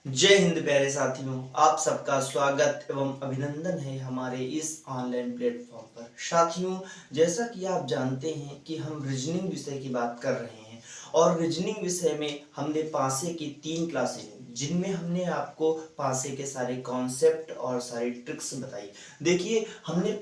जय हिंद प्यारे साथियों, आप सबका स्वागत एवं अभिनंदन है हमारे इस ऑनलाइन प्लेटफॉर्म पर। साथियों, जैसा कि आप जानते हैं कि हम रीजनिंग विषय की बात कर रहे हैं और रीजनिंग विषय में हमने पासे की 3 क्लासें ली, जिनमें हमने आपको पासे के सारे कॉन्सेप्ट और सारी ट्रिक्स बताई। देखिए, हमने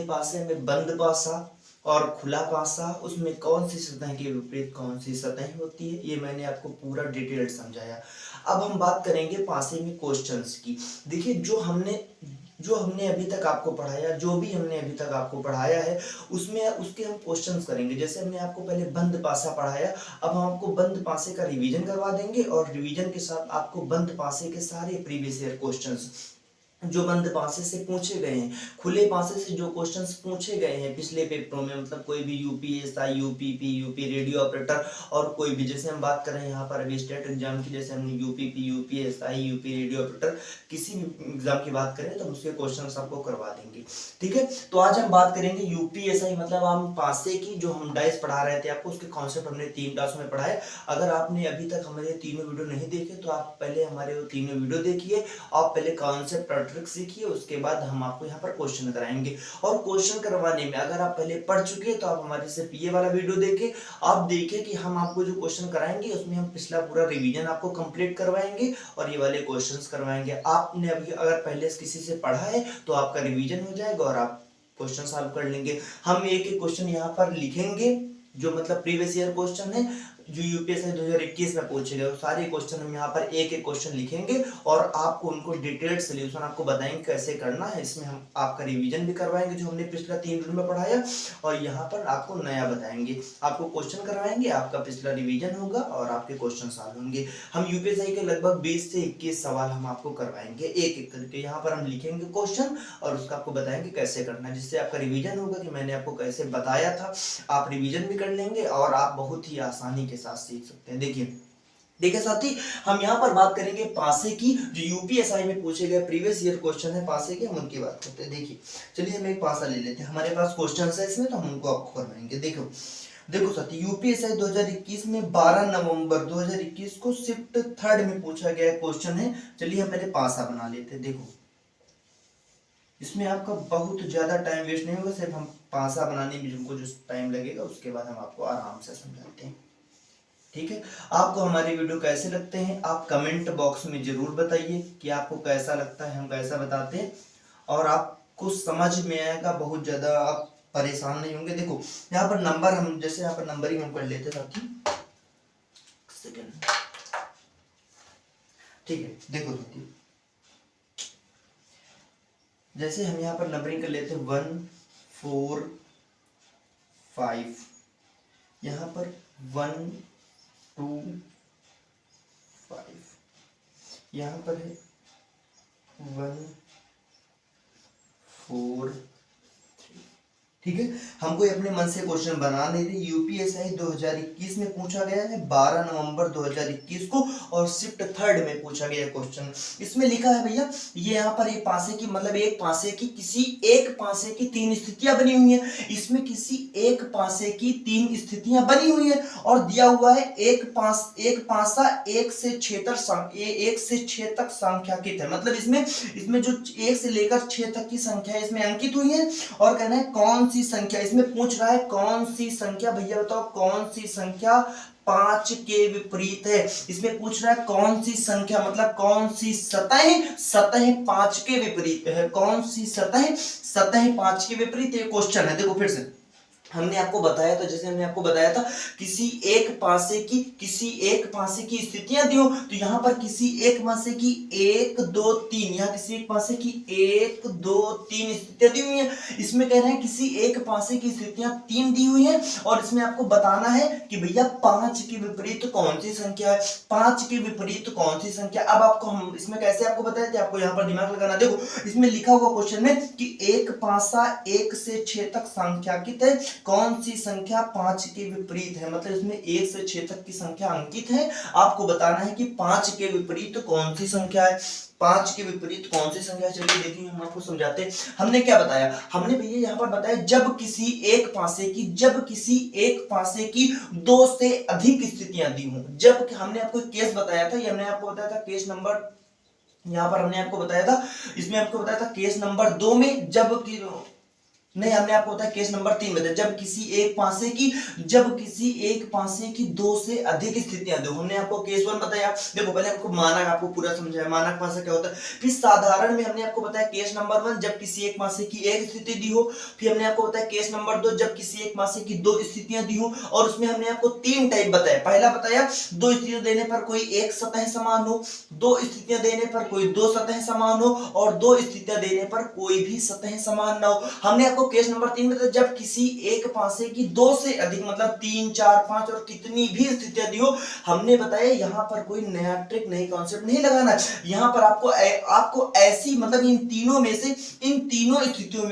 पासे में बंद पासा और खुला पासा, उसमें कौन सी सतह के विपरीत कौन सी सतह होती है, ये मैंने आपको पूरा डिटेल समझाया। अब हम बात करेंगे पासे में क्वेश्चंस की। देखिए, जो हमने अभी तक आपको पढ़ाया, जो भी हमने अभी तक आपको पढ़ाया है, उसमें उसके हम क्वेश्चंस करेंगे। जैसे हमने आपको पहले बंद पासा पढ़ाया, अब हम आपको बंद पासे का रिवीजन करवा देंगे और रिवीजन के साथ आपको बंद पासे के सारे प्रीवियस ईयर क्वेश्चंस जो बंद पासे से पूछे गए हैं, खुले पासे से जो क्वेश्चंस पूछे गए हैं पिछले पेपरों में, मतलब कोई भी UPSI, UPP, UP radio operator और कोई भी, जैसे हम बात कर रहे हैं यहाँ पर अभी स्टेट एग्जाम की, जैसे हमने UPP, UPSI, UP radio operator, किसी भी एग्जाम की बात करें तो हम उसके क्वेश्चन आपको करवा देंगे। ठीक है, तो आज हम बात करेंगे यूपीएसआई, मतलब हम पासे की जो हम डाइस पढ़ा रहे थे आपको, उसके कॉन्सेप्ट हमने 3 क्लास में पढ़ाए। अगर आपने अभी तक हमारे तीनों वीडियो नहीं देखे तो आप पहले हमारे वो तीनों वीडियो देखिए, आप पहले कॉन्सेप्ट और ट्रिक सीखिए, उसके बाद हम आपको यहाँ पर क्वेश्चन कराएंगे। और क्वेश्चन करवाने में अगर आप पहले पढ़ चुके हैं तो आप हमारे से ये वाला वीडियो देखें, आप देखिए कि हम आपको जो क्वेश्चन कराएंगे उसमें हम पिछला पूरा रिवीजन आपको कंप्लीट करवाएंगे और ये वाले क्वेश्चंस करवाएंगे। आपने अभी अगर पहले किसी से पढ़ा है तो आपका रिवीजन हो जाएगा और आप क्वेश्चन सॉल्व कर लेंगे। हम एक एक क्वेश्चन यहाँ पर लिखेंगे, जो मतलब प्रीवियस ईयर क्वेश्चन है, जो यूपीएससी 2021 में पूछे गए, सारे क्वेश्चन हम यहाँ पर एक एक क्वेश्चन लिखेंगे और आपको उनको डिटेल्ड सोल्यूशन आपको बताएंगे कैसे करना है। इसमें हम आपका रिवीजन भी करवाएंगे जो हमने पिछला 3 दिन में पढ़ाया, और यहाँ पर आपको नया बताएंगे, आपको क्वेश्चन करवाएंगे, आपका पिछला रिवीजन होगा और आपके क्वेश्चन सॉल्व होंगे। हम यूपीएससी के लगभग 20 से 21 सवाल हम आपको करवाएंगे एक एक करके। यहाँ पर हम लिखेंगे क्वेश्चन और उसका आपको बताएंगे कैसे करना है, जिससे आपका रिवीजन होगा कि मैंने आपको कैसे बताया था, आप रिवीजन भी कर लेंगे और आप बहुत ही आसानी के साथ सीख सकते हैं। देखिए साथी, हम यहाँ पर बात करेंगे पासे की, जो यूपीएसआई में पूछे गए प्रीवियस ईयर क्वेश्चन है पासे के, हम उनकी बात करते हैं। देखिए, चलिए हम एक पासा ले लेते हैं, हमारे पास क्वेश्चन है इसमें, तो हम उनको आपको करवाएंगे। देखो साथी, यूपीएसआई 2021 में 12 नवंबर 2021 को शिफ्ट थर्ड में पूछा गया क्वेश्चन है। चलिए हम पहले पासा बना लेते हैं। देखो, इसमें आपका बहुत ज्यादा टाइम वेस्ट नहीं होगा, सिर्फ हम पासा बनाने में हमको जो टाइम लगेगा उसके बाद हम आपको आराम से समझाते हैं। ठीक है, आपको हमारे वीडियो कैसे लगते हैं आप कमेंट बॉक्स में जरूर बताइए कि आपको कैसा लगता है, हम कैसा बताते हैं, और आपको समझ में आएगा, बहुत ज्यादा आप परेशान नहीं होंगे। देखो, यहाँ पर नंबर हम, जैसे यहाँ पर नंबरिंग हम कर लेते साथी, सेकंड। ठीक है, देखो साथी, जैसे हम यहाँ पर नंबरिंग कर लेते हैं 1 4 5, यहाँ पर 1 2 5, यहाँ पर है 1 4 3। ठीक है, हमको अपने मन से क्वेश्चन बना नहीं थे। यूपीएसआई 2021 में पूछा गया है 12 नवंबर 2021 को, और शिफ्ट थर्ड में पूछा गया क्वेश्चन। इसमें लिखा है भैया, ये यहाँ पर ये पासे की, मतलब एक पासे की, किसी एक पासे की 3 स्थितियां बनी हुई हैं। इसमें किसी एक पासे की 3 स्थितियां बनी हुई हैं और दिया हुआ है एक पासा 1 से 6 तक संख्याकित है। मतलब इसमें जो 1 से लेकर 6 तक की संख्या इसमें अंकित हुई है, और कहना है कौन सी संख्या, इसमें पूछ रहा है कौन सी संख्या, भैया बताओ कौन सी संख्या 5 के विपरीत है। इसमें पूछ रहा है कौन सी संख्या, मतलब कौन सी सतह 5 के विपरीत है, कौन सी सतह 5 के विपरीत है, क्वेश्चन है। देखो फिर से हमने आपको बताया था, जैसे हमने आपको बताया था, किसी एक पासे की स्थितियां दी हो, तो यहाँ पर किसी एक पासे की 1 2 3, यहाँ किसी एक पासे की 1 2 3 स्थितियां दी हुई हैं। इसमें कह रहे हैं किसी एक पासे की स्थितियां 3 दी हुई हैं, और इसमें आपको बताना है कि भैया 5 के विपरीत कौन सी संख्या है, 5 के विपरीत कौन सी संख्या। अब आपको हम इसमें कैसे आपको बताए थे, आपको यहाँ पर दिमाग लगाना। देखो, इसमें लिखा हुआ क्वेश्चन में कि एक पासा 1 से 6 तक संख्याकित है, कौन सी संख्या 5 के विपरीत है, मतलब इसमें 1 से 6 तक की संख्या अंकित है, आपको बताना है कि 5 के विपरीत कौन सी संख्या है, 5 के विपरीत कौन सी संख्या। चलिए देखिए हम आपको समझाते हैं। हमने क्या बताया, हमने भैया यहाँ पर बताया जब किसी एक पासे की 2 से अधिक स्थितियां दी हों। जब हमने आपको केस बताया था, ये हमने आपको बताया था केस नंबर, यहाँ पर हमने आपको बताया था, इसमें आपको बताया था केस नंबर 2 में, जब कि नहीं, हमने आपको बताया केस नंबर 3 में, जब किसी एक पासे की 2 से अधिक स्थितियां दो। हमने आपको केस 1 बताया। देखो पहले आपको मानक आपको पूरा समझाया, मानक पासा क्या होता है। फिर साधारण में हमने आपको बताया केस नंबर 1 जब किसी एक पासे की एक स्थिति दी हो। फिर हमने आपको बताया केस नंबर 2 जब किसी एक पासे की 2 स्थितियां दी हो, और उसमें हमने आपको 3 टाइप बताया। पहला बताया 2 स्थितियां देने पर कोई एक सतह समान हो, 2 स्थितियां देने पर कोई 2 सतह समान हो, और 2 स्थितियां देने पर कोई भी सतह समान ना हो। हमने आपको केस नंबर 3 में तो जब किसी एक पासे की 2 से अधिक, मतलब 3, 4, 5 और कितनी भी स्थितियां दी हो। हमने बताया यहाँ पर कोई नया ट्रिक, नई कॉन्सेप्ट नहीं लगाना। यहाँ पर आपको ऐसी, मतलब इन तीनों स्थितियों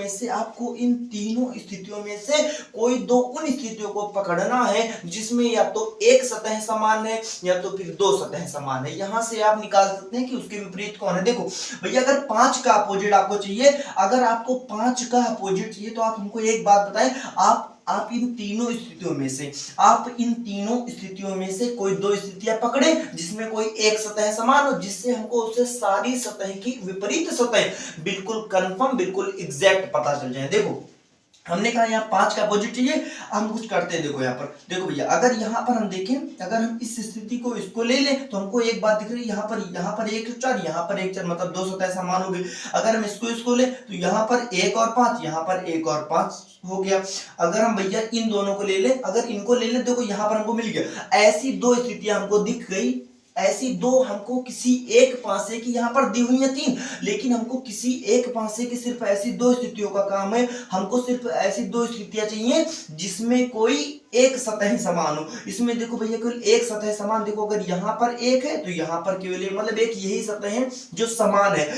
में से कोई 2 उन स्थितियों को पकड़ना है जिसमें या तो एक सतह समान है या तो फिर 2 सतह समान है। यहां से आप निकाल सकते हैं कि उसके विपरीत कौन है। देखो भैया अगर 5 का अपोजिट आपको चाहिए, अगर आपको 5 का अपोजिट चाहिए तो आप हमको एक बात बताएं, आप इन तीनों स्थितियों में से कोई 2 स्थितियां पकड़े जिसमें कोई एक सतह समान हो, जिससे हमको उससे सारी सतह की विपरीत सतह बिल्कुल कंफर्म, बिल्कुल एग्जैक्ट पता चल जाए। देखो हमने कहा यहाँ 5 का अपोजिट चाहिए, हम कुछ करते हैं। देखो यहाँ पर देखो भैया, अगर यहाँ पर हम देखें, अगर हम इस स्थिति को इसको ले लें तो हमको एक बात दिख रही है, यहाँ पर 1 4, यहाँ पर 1 4, मतलब 2 सतह समान हो गई। अगर हम इसको ले तो यहाँ पर 1 और 5, यहाँ पर 1 और 5 हो गया। अगर हम भैया इन दोनों को ले लें, अगर इनको ले लें, देखो यहाँ पर हमको मिल गया। ऐसी 2 स्थितियां हमको दिख गई, ऐसी 2 हमको किसी एक पासे की, यहाँ पर दी हुई है 3, लेकिन हमको किसी एक पासे की सिर्फ ऐसी 2 स्थितियों का काम है। हमको सिर्फ ऐसी 2 स्थितियां चाहिए जिसमें कोई एक सतह समान हो। इसमें देखो भैया केवल एक सतह समान, देखो अगर यहाँ पर एक है तो यहाँ पर केवल एक, मतलब एक यही सतह है जो समान है।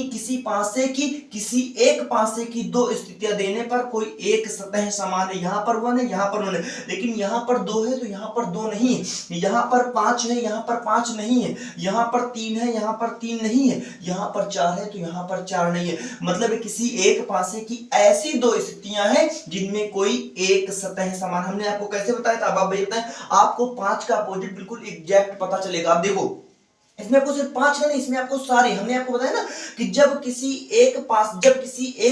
किसी एक पासे की 2 स्थितियां देने पर कोई एक सतह समान है। यहाँ पर 1 है, यहाँ पर 1 है, लेकिन यहाँ पर 2 है तो यहाँ पर 2 नहीं है, यहाँ पर 5 है, यहाँ पर 5 नहीं है, यहाँ पर 3 है, यहाँ पर 3 नहीं है, यहाँ पर 4 है तो यहाँ पर 4 नहीं है। मतलब किसी एक पासे की ऐसी 2 स्थितियां हैं जिनमें कोई एक सतह समान। हमने आपको कैसे बताया था, अब आप बताएं, आपको 5 का अपोजिट बिल्कुल एग्जैक्ट पता चलेगा। आप देखो इसमें आपको सिर्फ 5 का नहीं, इसमें आपको सारे, हमने आपको बताया ना कि जब किसी एक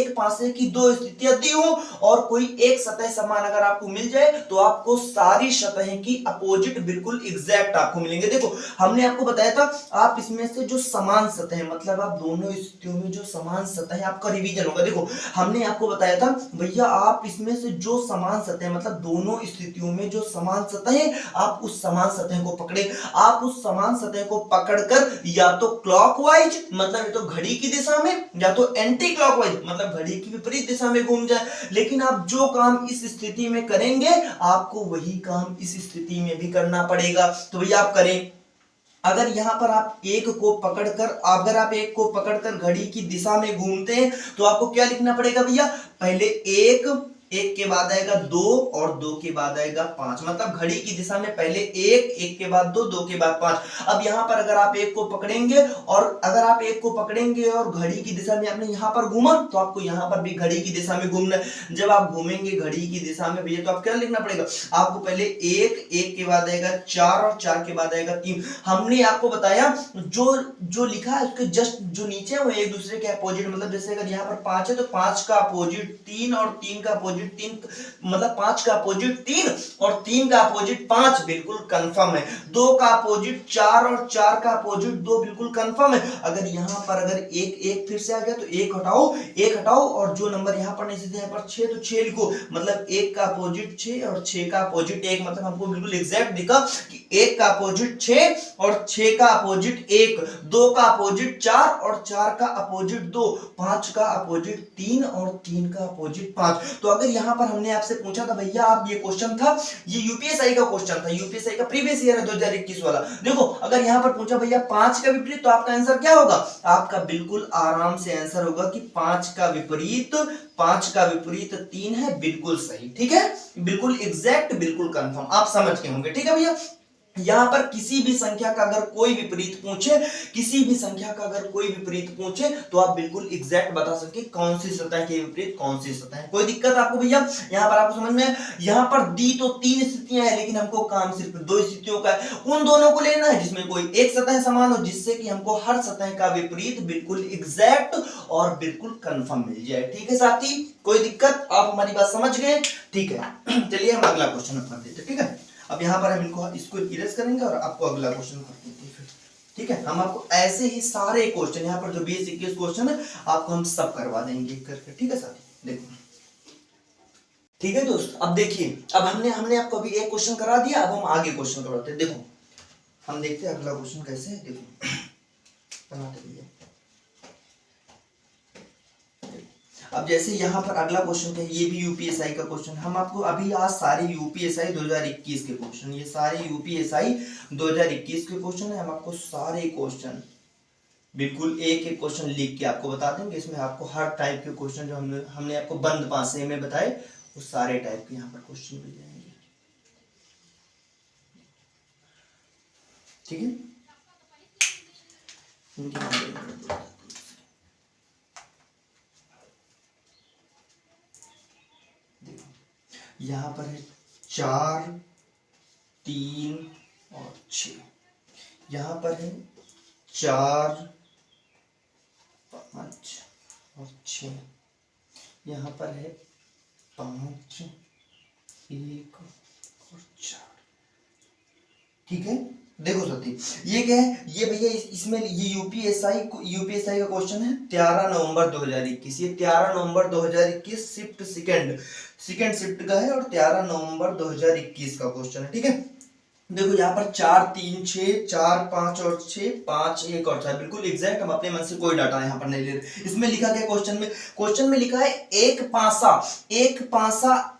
पासे की 2 स्थितियां दी हो और कोई एक सतह समान अगर आपको मिल जाए तो आपको सारी सतह की अपोजिट बिल्कुल एग्जैक्ट आपको मिलेंगे। देखो हमने आपको बताया था, आप इसमें से जो समान सतह, मतलब आप दोनों स्थितियों में जो समान सतह है, आपका रिवीजन होगा। देखो हमने आपको बताया था भैया, आप इसमें से जो समान सतह, मतलब दोनों स्थितियों में जो समान सतह है, आप उस समान सतह को पकड़े। आप उस समान सतह को पकड़कर या तो क्लॉकवाइज, मतलब तो घड़ी की दिशा में, या तो एंटी क्लॉकवाइज, मतलब घड़ी की विपरीत दिशा में घूम जाए। लेकिन आप जो काम इस स्थिति में करेंगे, आपको वही काम इस स्थिति में भी करना पड़ेगा। तो भैया आप करें, अगर यहां पर आप एक को पकड़कर घड़ी की दिशा में घूमते हैं तो आपको क्या लिखना पड़ेगा भैया, पहले एक के बाद आएगा 2 और 2 के बाद आएगा 5, मतलब घड़ी की दिशा में पहले एक के बाद 2, 2 के बाद 5। अब यहां पर अगर आप एक को पकड़ेंगे और घड़ी की दिशा में आपने यहां पर घूमा तो आपको यहां पर भी घड़ी की दिशा में घूमना है। जब आप घूमेंगे घड़ी की दिशा में भैया तो आप क्या लिखना पड़ेगा, आपको पहले एक के बाद आएगा 4 और 4 के बाद आएगा 3। हमने आपको बताया जो लिखा है उसके जस्ट जो नीचे वो एक दूसरे के अपोजिट, मतलब जैसे अगर यहाँ पर 5 है तो 5 का अपोजिट 3 और 3 का अपोजिट 3, मतलब 5 का अपोजिट 3 और 3 का अपोजिट 5 बिल्कुल कंफर्म है। 2 का अपोजिट 4 और 4 का अपोजिट 2 बिल्कुल कंफर्म है। अगर यहाँ पर अगर एक फिर से आ गया तो एक हटाओ और जो नंबर यहाँ पर नहीं सीधे यहाँ पर 6 तो 6 लिखो, मतलब 1 का अपोजिट 6 और 6 का अपोजिट 1, मतलब हमको बिल्कुल एग्जैक्ट दिखा कि 1 का अपोजिट 6 और 6 का अपोजिट 1, 2 का अपोजिट 4 और 4 का अपोजिट 2, 5 का अपोजिट 3 और 3 का अपोजिट 5। तो अगर अगर यहाँ पर हमने आपसे पूछा था भैया आप ये क्वेश्चन था, ये यूपीएसआई का क्वेश्चन था, यूपीएसआई का प्रीवियस ईयर है 2021 वाला। देखो अगर यहाँ पर पूछा भैया 5 का विपरीत, तो आपका आंसर क्या होगा? आपका बिल्कुल आराम से आंसर होगा कि 5 का विपरीत 3 है, बिल्कुल सही। ठीक है, बिल्कुल एग्जैक्ट, बिल्कुल कंफर्म, आप समझ के होंगे। ठीक है भैया, यहां पर किसी भी संख्या का अगर कोई विपरीत पूछे, किसी भी संख्या का अगर कोई विपरीत पूछे, तो आप बिल्कुल एग्जैक्ट बता सके कौन सी सतह के विपरीत कौन सी सतह है। कोई दिक्कत आपको भैया? यहां पर आपको समझ में, यहां पर दी तो 3 स्थितियां हैं, लेकिन हमको काम सिर्फ 2 स्थितियों का है। उन दोनों को लेना है जिसमें कोई एक सतह समान हो, जिससे कि हमको हर सतह का विपरीत बिल्कुल एग्जैक्ट और बिल्कुल कंफर्म मिल जाए। ठीक है साथी, कोई दिक्कत? आप हमारी बात समझ गए? ठीक है, चलिए हम अगला क्वेश्चन कर देते हैं। ठीक है, अब यहाँ पर हम इसको इरेज करेंगे और आपको अगला क्वेश्चन कर देते हैं फिर। ठीक है, हम आपको ऐसे ही सारे क्वेश्चन यहाँ पर जो 20-21 क्वेश्चन है आपको हम सब करवा देंगे करके। ठीक है साथी, देखो। ठीक है दोस्त, अब देखिए, अब हमने आपको अभी एक क्वेश्चन करा दिया, अब हम आगे क्वेश्चन करवाते हैं। देखो हम देखते हैं अगला क्वेश्चन कैसे है। देखो बनाते हैं। अब जैसे यहाँ पर अगला क्वेश्चन है, ये भी यूपीएसआई का क्वेश्चन। हम आपको अभी आज सारे यूपीएसआई 2021 के क्वेश्चन, ये सारे यूपीएसआई 2021 के क्वेश्चन है। हम आपको सारे क्वेश्चन बिल्कुल एक एक क्वेश्चन लिख के आपको बता देंगे। इसमें आपको हर टाइप के क्वेश्चन जो हमने आपको बंद पासे में बताए, वो सारे टाइप के यहाँ पर क्वेश्चन मिल जाएंगे। ठीक है, यहाँ पर है 4, 3 और 6। यहाँ पर है 4, 5 और 6। यहाँ पर है 5, 1 और 4। ठीक है, देखो साथी, ये क्या है? ये भैया इसमें ये यूपीएसआई का क्वेश्चन है 13 नवंबर 2021। ये 13 नवंबर 2021 शिफ्ट सेकंड शिफ्ट का है और 13 नवंबर 2021 का क्वेश्चन है। ठीक है, देखो यहाँ पर 4, 3, 6, 4, 5 और 6, 5, 1 और 4, बिल्कुल एग्जैक्ट। हम अपने मन से कोई डाटा यहाँ पर नहीं ले रहे। इसमें लिखा क्या क्वेश्चन में लिखा है एक पासा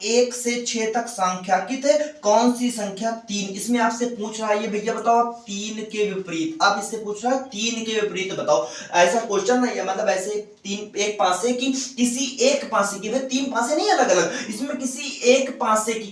1 से 6 तक संख्याकित है, कौन सी संख्या 3? इसमें आपसे पूछ रहा है ये भैया बताओ 3 के विपरीत। अब इससे पूछ रहा है 3 के विपरीत बताओ। ऐसा क्वेश्चन नहीं है, मतलब ऐसे एक पासे की किसी एक पासे की, 3 पासे नहीं अलग अलग, इसमें किसी एक पासे की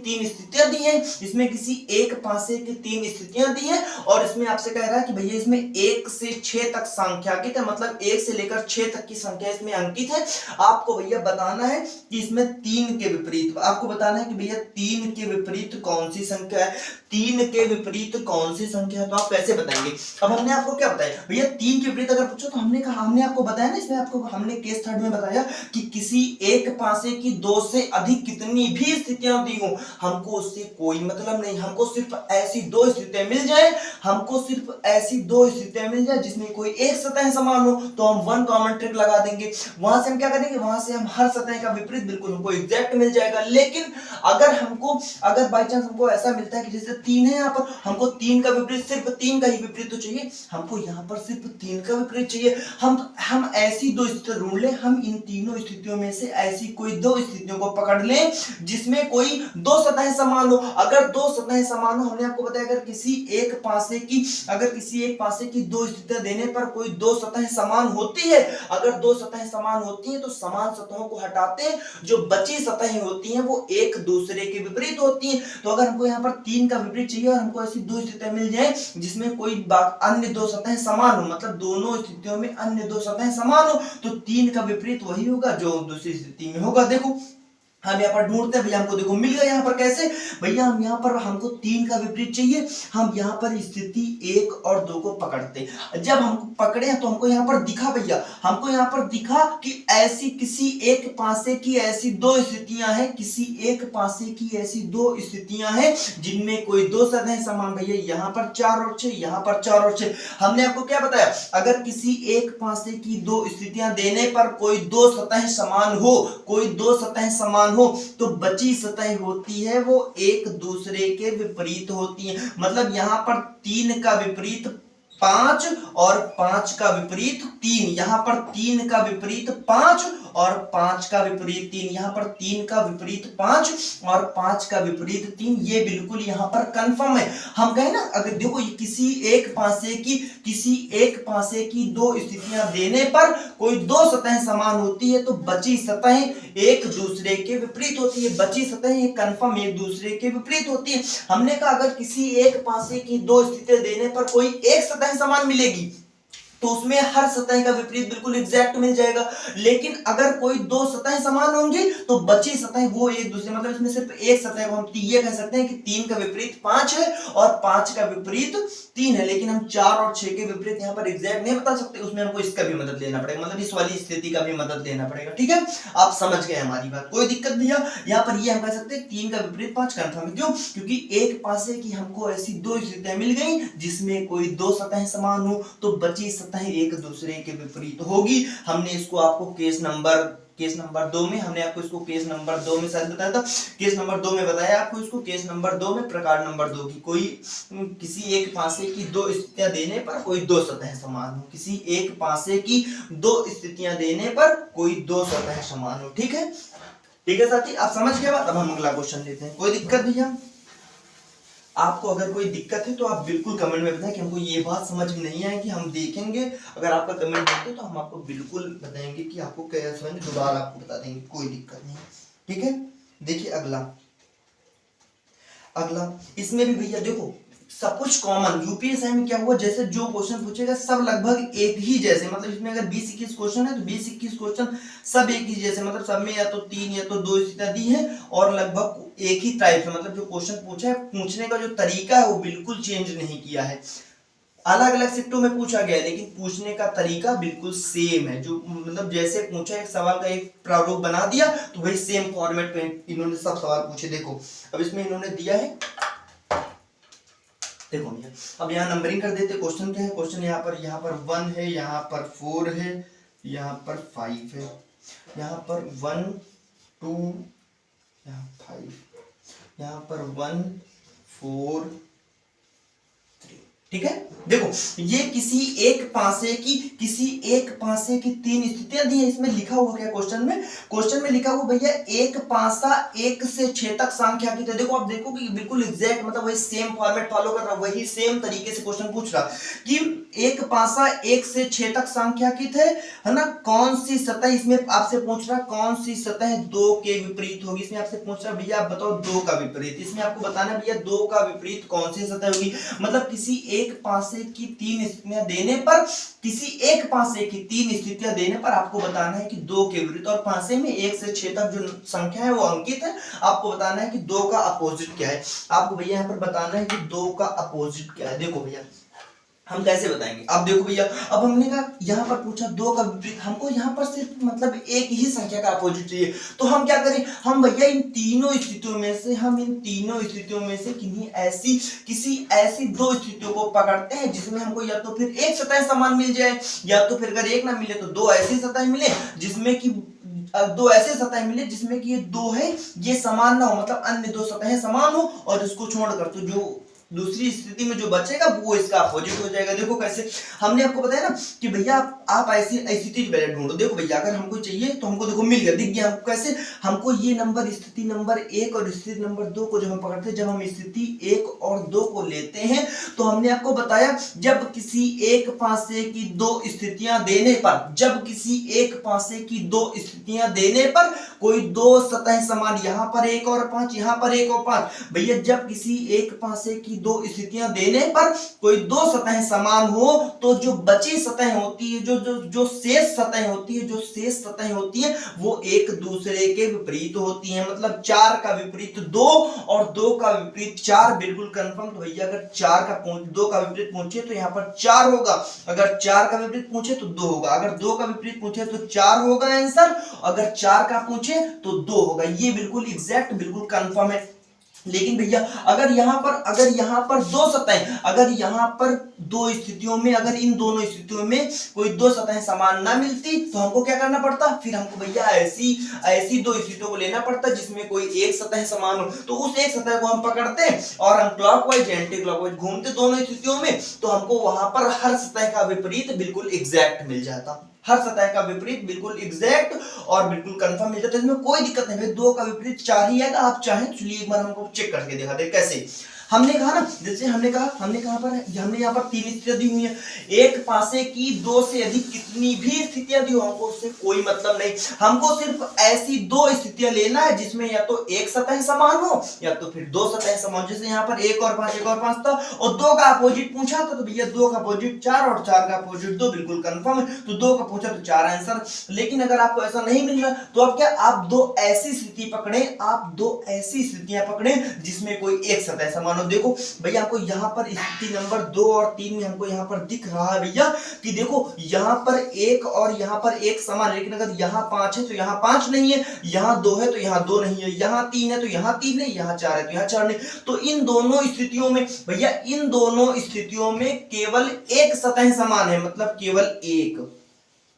3 स्थितियां दी हैं। इसमें किसी एक पासे की 3 स्थितियां दी हैं और इसमें आपसे कह रहा है कि भैया इसमें 1 से 6 तक संख्याकित है, मतलब 1 से लेकर 6 तक की संख्या इसमें अंकित है। आपको भैया बताना है कि इसमें 3 के विपरीत, आपको बताना है कि भैया 3 के विपरीत कौन सी संख्या है, 3 के विपरीत कौन सी संख्या है। तो आप कैसे बताएंगे? अब हमने आपको क्या बताया भैया, 3 के विपरीत अगर पूछो तो हमने आपको बताया ना, इसमें आपको हमने केस थर्ड में बताया कि किसी एक पासे की 2 से अधिक कितनी भी स्थितियां दी हो, हमको उससे कोई मतलब नहीं, हमको सिर्फ ऐसी 2 स्थितियां मिल जाए, जिसमें कोई एक सतह समान हो, तो हम 1 कॉमन ट्रिक लगा देंगे। वहां से हम क्या करेंगे, वहां से हम हर सतह का विपरीत बिल्कुल हमको एग्जैक्ट मिल जाएगा। लेकिन अगर बाई चांस हमको ऐसा मिलता है कि जैसे 3 है, यहाँ पर हमको 3 का विपरीत, सिर्फ 3 का ही विपरीत तो चाहिए, हमको यहाँ पर सिर्फ 3 का विपरीत चाहिए। हम ऐसी 2 स्थितियां ढूंढ लें, हम इन तीनों स्थितियों में से ऐसी कोई 2 स्थितियों को पकड़ लें जिसमें कोई 2 सतहें समान हो। अगर 2 सतहें समान हो, हमने आपको बताया अगर किसी एक पासे की 2 स्थितियां देने पर कोई 2 सतहें समान होती है, अगर 2 सतहें समान होती हैं तो समान सतहों को हटाते जो बची सतहें होती हैं वो एक दूसरे के विपरीत होती हैं। तो अगर हमको यहाँ पर 3 का विपरीत चाहिए और हमको ऐसी 2 स्थितियां मिल जाए जिसमें कोई अन्य 2 सतहें समान हो, मतलब दोनों स्थितियों में अन्य 2 सतहें समान हो, तो 3 का विपरीत वही होगा जो दूसरी स्थिति में होगा। देखो हम यहाँ पर ढूंढते हैं भैया, हमको देखो मिल गया। यहाँ पर कैसे भैया, हम यहाँ पर हमको 3 का विपरीत चाहिए, हम यहाँ पर स्थिति 1 और 2 को पकड़ते। जब हम पकड़े तो हमको यहाँ पर दिखा भैया, हमको यहाँ पर दिखा कि ऐसी किसी एक पासे की ऐसी 2 स्थितियां हैं, किसी एक पासे की ऐसी 2 स्थितियां हैं जिनमें कोई 2 सतहें समान। भैया यहाँ पर 4 और 6, यहाँ पर 4 और 6। हमने आपको क्या बताया, अगर किसी एक पासे की 2 स्थितियां देने पर कोई 2 सतहें समान हो, तो बची सतह होती है वो एक दूसरे के विपरीत होती है। मतलब यहाँ पर 3 का विपरीत 5 और 5 का विपरीत 3, यहां पर 3 का विपरीत 5 और 5 का विपरीत 3, यहां पर 3 का विपरीत 5 और 5 का विपरीत 3, ये बिल्कुल यहां पर कंफर्म है। हम कहें ना, अगर देखो ये किसी एक पासे की दो स्थितियां देने पर कोई दो सतहें समान होती है तो बची सतहें एक दूसरे के विपरीत होती है, बची सतहें कंफर्म एक दूसरे के विपरीत होती है। हमने कहा अगर किसी एक पासे की दो स्थितियां देने पर कोई एक सतह समान मिलेगी तो उसमें हर सतह का विपरीत बिल्कुल एग्जैक्ट मिल जाएगा। लेकिन अगर कोई दो सतह समान होंगी तो बची सतह वो एक दूसरे, मतलब इसमें सिर्फ एक सतह को हम ये कह सकते हैं कि 3 का विपरीत 5 है और 5 का विपरीत 3 है, लेकिन हम 4 और 6 के विपरीत यहाँ पर एग्जैक्ट नहीं बता सकते, उसमें हमको इसका भी मदद लेना पड़ेगा, मतलब इस वाली स्थिति का भी मदद लेना पड़ेगा। ठीक है, आप समझ गए हमारी बात, कोई दिक्कत नहीं है। यहाँ पर ये हम कह सकते हैं 3 का विपरीत 5 कंफर्म है। क्यों? क्योंकि एक पासे की हमको ऐसी दो स्थितियां मिल गई जिसमें कोई दो सतह समान हो तो बची सतह एक दूसरे के विपरीत होगी। हमने इसको आपको केस नंबर 2 में, हमने आपको इसको केस नंबर 2 में शायद बताया था, केस नंबर 2 में बताया आपको इसको, केस नंबर 2 में प्रकार नंबर 2 की कोई किसी एक पासे की दो स्थितियां देने पर कोई दो सतह समान हो, किसी एक पासे की दो स्थितियां देने पर कोई दो सतह समान हो। ठीक है, ठीक है साथी, आप समझ गए बात। अब हम अगला क्वेश्चन लेते हैं। कोई दिक्कत भैया? आपको अगर कोई दिक्कत है तो आप बिल्कुल कमेंट में बताएं कि हमको ये बात समझ में नहीं आई, कि हम देखेंगे। अगर आपका कमेंट देते तो हम आपको बिल्कुल बताएंगे कि आपको क्या समझ, दोबारा आपको बता देंगे, कोई दिक्कत नहीं। ठीक है, देखिए अगला इसमें भी भैया देखो सब कुछ कॉमन। यूपीएससी में क्या हुआ, जैसे जो क्वेश्चन पूछेगा सब लगभग एक ही जैसे, मतलब इसमें अगर 20-21 क्वेश्चन है तो 20-21 क्वेश्चन सब एक ही जैसे, मतलब सब में या तो 3 या तो 2 स्थितियां दी है और लगभग एक ही टाइप से, मतलब जो क्वेश्चन पूछा है पूछने का जो तरीका है वो बिल्कुल चेंज नहीं किया है। अलग अलग शिफ्टों में पूछा गया है लेकिन पूछने का तरीका बिल्कुल सेम है, जो मतलब जैसे पूछा एक सवाल का एक प्रारूप बना दिया तो वही सेम फॉर्मेट पे इन्होंने सब सवाल पूछे। देखो अब इसमें इन्होंने दिया है, देखो भैया अब यहाँ नंबरिंग कर देते। क्वेश्चन क्या है, क्वेश्चन यहाँ पर 1 है, यहाँ पर 4 है, यहाँ पर 5 है, यहाँ पर 1 2 यहाँ 5, यहाँ पर 1 4 3। ठीक है, देखो ये किसी एक पासे की 3 स्थितियां दी है। इसमें लिखा हुआ क्या क्वेश्चन में लिखा हुआ भैया एक पासा 1 से 6 तक सांख्यिकीय है। देखो आप देखो कि बिल्कुल एग्जैक्ट, मतलब वही सेम फॉर्मेट फॉलो कर रहा, वही सेम तरीके से क्वेश्चन पूछ रहा कि एक पासा 1 से 6 तक सांख्यिकीय है ना, कौन सी सतह, इसमें आपसे पूछ रहा कौन सी सतह 2 के विपरीत होगी। इसमें आपसे पूछ रहा भैया आप बताओ 2 का विपरीत, इसमें आपको बताना भैया 2 का विपरीत कौन सी सतह होगी। मतलब किसी एक पासे की 3 स्थितियां देने पर, किसी एक पासे की 3 स्थितियां देने पर आपको बताना है कि 2 के विपरीत, और पासे में 1 से 6 तक जो संख्या है वो अंकित है, आपको बताना है कि 2 का अपोजिट क्या है। आपको भैया यहाँ पर बताना है कि 2 का अपोजिट क्या है। देखो भैया हम कैसे बताएंगे, अब देखो भैया अब हमने कहा यहाँ पर पूछा 2 का विपरीत, हमको यहाँ पर सिर्फ मतलब एक ही संख्या का अपोजिट चाहिए, तो हम क्या करें, हम भैया इन तीनों स्थितियों में से किसी ऐसी 2 स्थितियों को पकड़ते हैं जिसमें हमको या तो फिर एक सतह समान मिल जाए, या तो फिर अगर एक ना मिले तो 2 ऐसी सतह मिले जिसमें कि 2 ऐसे सतह मिले जिसमें कि ये 2 है ये समान ना हो, मतलब अन्य 2 सतहें समान हो, और इसको छोड़कर तो जो दूसरी स्थिति में जो बचेगा वो इसका अपोजिट हो जाएगा। देखो कैसे, हमने आपको बताया ना कि भैया आप ऐसी स्थिति पहले ढूंढो। देखो भैया अगर हमको चाहिए तो हमको देखो मिल गया, दिख गया हमको कैसे, हमको ये नंबर स्थिति नंबर 1 और स्थिति नंबर 2 को जब हम पकड़ते हैं, जब हम स्थिति 1 और 2 को लेते हैं तो हमने आपको बताया जब किसी एक पासे की 2 स्थितियां देने पर, कोई 2 सतह समान, यहाँ पर 1 और 5, यहाँ पर 1 और 5, भैया जब किसी एक पासे की 2 स्थितियां देने पर कोई 2 सतह समान हो तो जो बची सतह होती है, जो शेष सतह होती है वो एक दूसरे के विपरीत होती है। मतलब 4 का विपरीत 2 और 2 का विपरीत 4 बिल्कुल कंफर्म। तो भैया अगर 2 का विपरीत पूछे तो यहाँ पर 4 होगा, अगर 4 का विपरीत पूछे तो 2 होगा, अगर 2 का विपरीत पूछे तो 4 होगा आंसर, अगर 4 का पूछे तो 2 होगा। ये बिल्कुल एग्जैक्ट बिल्कुल कंफर्म है। लेकिन भैया अगर यहाँ पर दो सतहें, अगर यहाँ पर दो स्थितियों में, अगर इन दोनों स्थितियों में कोई दो सतहें समान ना मिलती तो हमको क्या करना पड़ता, फिर हमको भैया ऐसी दो स्थितियों को लेना पड़ता जिसमें कोई एक सतह समान हो। तो उस एक सतह को हम पकड़ते और हम क्लॉकवाइज एंटी क्लॉकवाइज घूमते दोनों स्थितियों में, तो हमको वहां पर हर सतह का विपरीत बिल्कुल एग्जैक्ट मिल जाता, हर सतह का विपरीत बिल्कुल एग्जैक्ट और बिल्कुल कंफर्म मिल जाता है। इसमें कोई दिक्कत नहीं है, दो का विपरीत चार ही आएगा। आप चाहें तो चलिए एक बार हमको चेक करके दिखा दे कैसे। हमने कहा ना, जैसे हमने यहाँ पर तीन स्थितियां दी हुई है। एक पासे की दो से अधिक कितनी भी स्थितियां दी हो हमको उससे कोई मतलब नहीं, हमको सिर्फ ऐसी दो स्थितियां लेना है जिसमें या तो एक सतह समान हो या तो फिर दो सतह समान। जैसे यहाँ पर एक और पांच था और दो का अपोजिट पूछा था, तो भैया दो का अपोजिट चार और चार का अपोजिट दो, बिल्कुल कंफर्म है। तो दो का पूछा तो चार आंसर। लेकिन अगर आपको ऐसा नहीं मिल रहा तो अब क्या, आप दो ऐसी स्थिति पकड़े, आप दो ऐसी स्थितियां पकड़े जिसमें कोई एक सतह समान। देखो भैया हमको यहाँ पर स्थिति नंबर 2 और 3 में हमको यहाँ पर दिख रहा है भैया कि देखो यहाँ पर एक और यहाँ पर एक समान, लेकिन अगर यहाँ 5 है तो यहाँ 5 नहीं है, यहाँ 2 है तो यहाँ 2 नहीं है, यहाँ 3 है तो यहाँ 3 नहीं, यहाँ 4 है तो यहाँ 4 नहीं। तो इन दोनों स्थितियों में भैया, इन दोनों स्थितियों में केवल एक सतह समान है, मतलब केवल एक।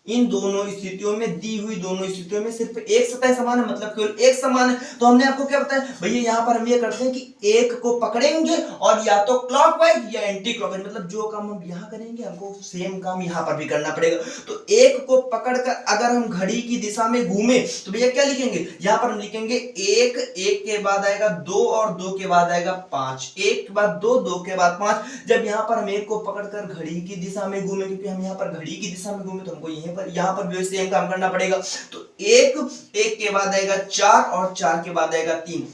इन दोनों स्थितियों में, दी हुई दोनों स्थितियों में सिर्फ एक सतह समान है, मतलब केवल एक समान है। तो हमने आपको क्या बताया भैया, यहाँ पर हम ये करते हैं कि एक को पकड़ेंगे और या तो क्लॉकवाइज या एंटी क्लॉकवाइज, मतलब जो काम हम यहाँ करेंगे हमको सेम काम यहाँ पर भी करना पड़ेगा। तो एक को पकड़कर अगर हम घड़ी की दिशा में घूमे तो भैया क्या लिखेंगे, यहाँ पर हम लिखेंगे एक, एक के बाद आएगा 2 और 2 के बाद आएगा 5, एक के बाद 2, 2 के बाद 5। जब यहाँ पर हम एक को पकड़कर घड़ी की दिशा में घूमे, क्योंकि हम यहाँ पर घड़ी की दिशा में घूमे तो हमको यहाँ पर भी सेम काम करना पड़ेगा। तो एक के बाद आएगा 4 और 4 के बाद आएगा 3।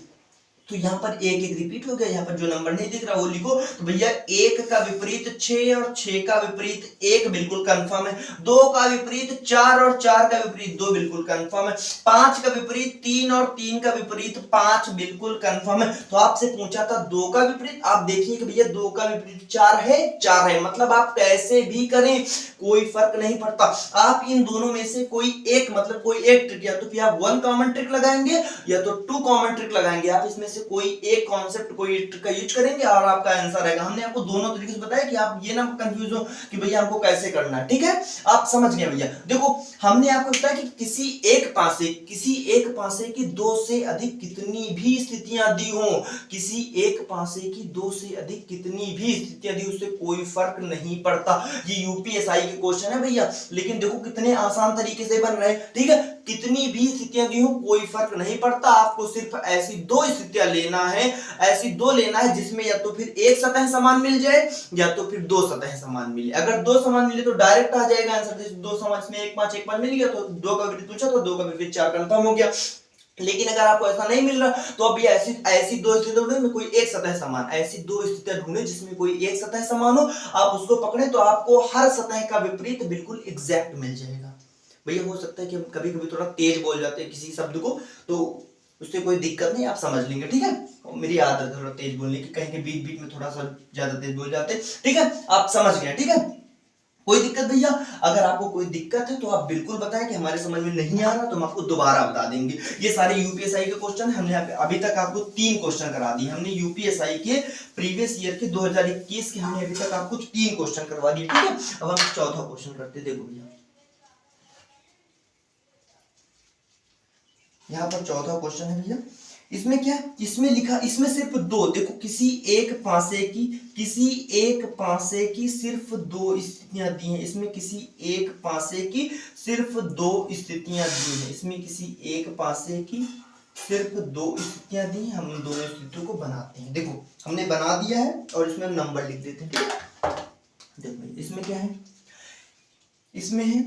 तो यहाँ पर एक रिपीट हो गया, यहाँ पर जो नंबर नहीं दिख रहा वो लिखो। तो भैया 1 का विपरीत 6 और 6 का विपरीत 1 बिल्कुल कंफर्म है, 2 का विपरीत 4 और 4 का विपरीत 2 बिल्कुल कंफर्म है, 5 का विपरीत 3 और 3 का विपरीत 5 बिल्कुल कंफर्म है। तो आपसे पूछा था 2 का विपरीत, आप देखिए कि भैया 2 का विपरीत 4 है, 4 है, मतलब आप कैसे भी करें कोई फर्क नहीं पड़ता। आप इन दोनों में से कोई एक, मतलब कोई एक ट्रिक, या तो फिर आप 1 कॉमन ट्रिक लगाएंगे या तो 2 कॉमन ट्रिक लगाएंगे, आप इसमें से कोई एक कॉन्सेप्ट, कोई ट्रिक का यूज करेंगे और आपका आंसर आएगा। हमने आपको दोनों तरीके से बताया कि आप ये ना कंफ्यूज हो कि भैया हमको कैसे करना है, ठीक है, आप समझ गए भैया। देखो हमने आपको बताया कि किसी एक पासे की दो से अधिक कितनी भी स्थितियां दी हो, किसी एक पासे की दो से अधिक कितनी भी स्थितियां दी, उससे कोई फर्क नहीं पड़ता। ये यूपीएसआई के क्वेश्चन है भैया, लेकिन देखो कितने आसान तरीके से बन रहे हैं, ठीक है। कितनी भी स्थितियां दी हो कोई फर्क नहीं पड़ता, आपको सिर्फ ऐसी दो स्थितियां लेना है, ऐसी दो लेना है जिसमें या तो फिर एक सतह समान मिल जाए या तो फिर दो सतह समान मिले। अगर दो समान मिले तो डायरेक्ट आ जाएगा आंसर, जैसे दो समान में 1 5 1 5 मिल गया तो 2 का विपरीत पूछा तो 2 का विपरीत 4 कंफर्म हो गया। लेकिन अगर आपको ऐसा नहीं मिल रहा तो अब ये ऐसी दो स्थितियों में कोई एक सतह समान, ऐसी दो स्थितियां ढूंढे जिसमें कोई एक सतह समान हो, आप उसको पकड़े तो आपको हर सतह का विपरीत बिल्कुल एग्जैक्ट मिल जाएगा। भैया हो सकता है कि हम कभी कभी थोड़ा तेज बोल जाते हैं किसी शब्द को, तो उससे कोई दिक्कत नहीं, आप समझ लेंगे, ठीक है। मेरी आदत है थोड़ा तेज बोलने की, कहीं के बीच बीच में थोड़ा सा ज्यादा तेज बोल जाते हैं, ठीक है, आप समझ गए, ठीक है। कोई दिक्कत भैया, अगर आपको कोई दिक्कत है तो आप बिल्कुल बताएं कि हमारे समझ में नहीं आ रहा, तो हम आपको दोबारा बता देंगे। ये सारे यूपीएसआई के क्वेश्चन हमने अभी तक आपको 3 क्वेश्चन करा दिए। हमने यूपीएसआई के प्रीवियस ईयर के 2021 के हमने अभी तक आपको 3 क्वेश्चन करवा दिए, ठीक है। अब हम चौथा क्वेश्चन करते, देखो भैया यहाँ पर चौथा क्वेश्चन है भैया। इसमें क्या, इसमें लिखा, इसमें सिर्फ दो, देखो किसी एक पासे की सिर्फ दो स्थितियां दी हैं, इसमें किसी एक पासे की सिर्फ दो स्थितियां दी हैं, इसमें किसी एक पासे की सिर्फ दो स्थितियां दी हैं। हम इन दोनों स्थितियों को बनाते हैं, देखो हमने बना दिया है और इसमें नंबर लिख देते हैं, ठीक है। देखो इसमें क्या है, इसमें है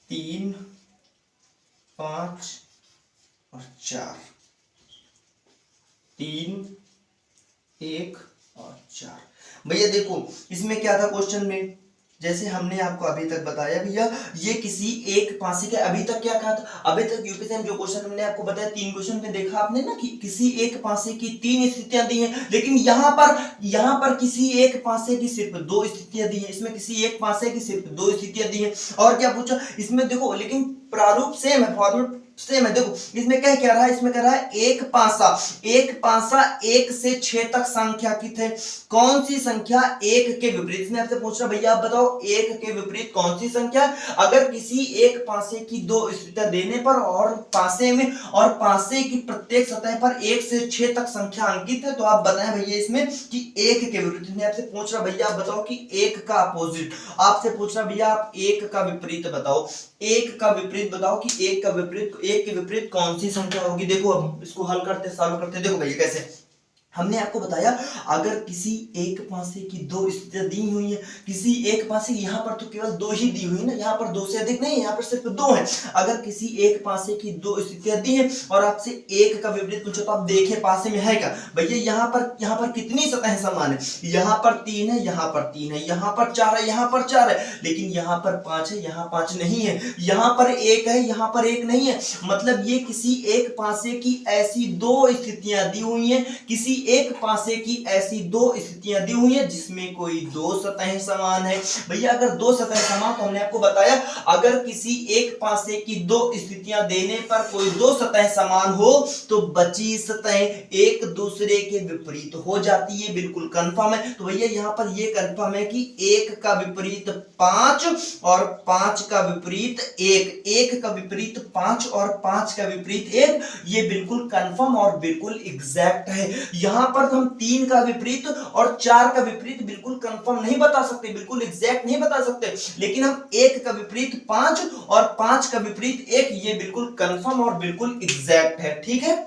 3 5 और 4, 3 1 और 4। भैया देखो इसमें क्या था क्वेश्चन में, जैसे हमने आपको अभी तक बताया भैया, ये किसी एक पासे के, अभी तक क्या कहा था, अभी तक यूपीएससी में जो क्वेश्चन हमने आपको बताया 3 क्वेश्चन में देखा आपने ना कि किसी एक पासे की 3 स्थितियां दी हैं, लेकिन यहाँ पर किसी एक पासे की सिर्फ 2 स्थितियां दी हैं, इसमें किसी एक पासे की सिर्फ 2 स्थितियां दी हैं। और क्या पूछा इसमें, देखो लेकिन प्रारूप सेम है, फॉर्मेट सेम है। देखो इसमें क्या रहा है, इसमें कह रहा है एक पासा 1 से 6 तक संख्याकित है। कौन सी संख्या 1 के विपरीत? इसमें आपसे पूछ रहा भैया आप बताओ 1 के विपरीत कौन सी संख्या? अगर किसी एक पासे की दो स्थितियां देने पर और पासे की प्रत्येक सतह पर 1 से 6 तक संख्या अंकित है, तो आप बताएं भैया इसमें कि 1 के विपरीत। इसमें आपसे पूछ रहा भैया आप बताओ कि 1 का अपोजिट, आपसे पूछ रहा भैया आप 1 का विपरीत बताओ, 1 का विपरीत बताओ कि 1 के विपरीत कौन सी संख्या होगी। देखो अब इसको हल करते सॉल्व करते, देखो भैया कैसे हमने आपको बताया अगर किसी एक पासे की दो स्थितियां दी हुई है, किसी एक पासे यहाँ पर तो केवल दो ही दी हुई ना, यहाँ पर दो से अधिक नहीं, यहाँ पर सिर्फ दो है। अगर किसी एक पासे की दो स्थितियां दी हैं और आपसे एक का विपरीत पूछो तो आप देखें पासे में है क्या भैया। यहाँ पर कितनी सतह समान है? यहाँ पर 3 है, यहाँ पर 3 है, यहाँ पर 4 है, यहाँ पर 4 है, लेकिन यहाँ पर 5 है, यहाँ 5 नहीं है, यहाँ पर 1 है, यहाँ पर 1 नहीं है। मतलब ये किसी एक पासे की ऐसी दो स्थितियां दी हुई है, किसी एक पासे की ऐसी दो स्थितियां दी हुई है जिसमें कोई दो सतहें समान है। भैया अगर दो सतहें समान, तो हमने आपको बताया अगर किसी एक पासे की दो स्थितियां देने पर कोई दो सतहें समान हो तो बची सतहें एक दूसरे के विपरीत हो जाती है। बिल्कुल कंफर्म है। तो भैया यहाँ पर ये कंफर्म है कि 1 का विपरीत 5 और 5 का विपरीत 1, 1 का विपरीत 5 और 5 का विपरीत 1, ये बिल्कुल कंफर्म और बिल्कुल एग्जैक्ट है। यहां पर हम 3 का विपरीत और 4 का विपरीत बिल्कुल कंफर्म नहीं बता सकते, बिल्कुल एग्जैक्ट नहीं बता सकते, लेकिन हम 1 का विपरीत 5 और 5 का विपरीत 1, ये बिल्कुल कंफर्म और बिल्कुल एग्जैक्ट है। ठीक है,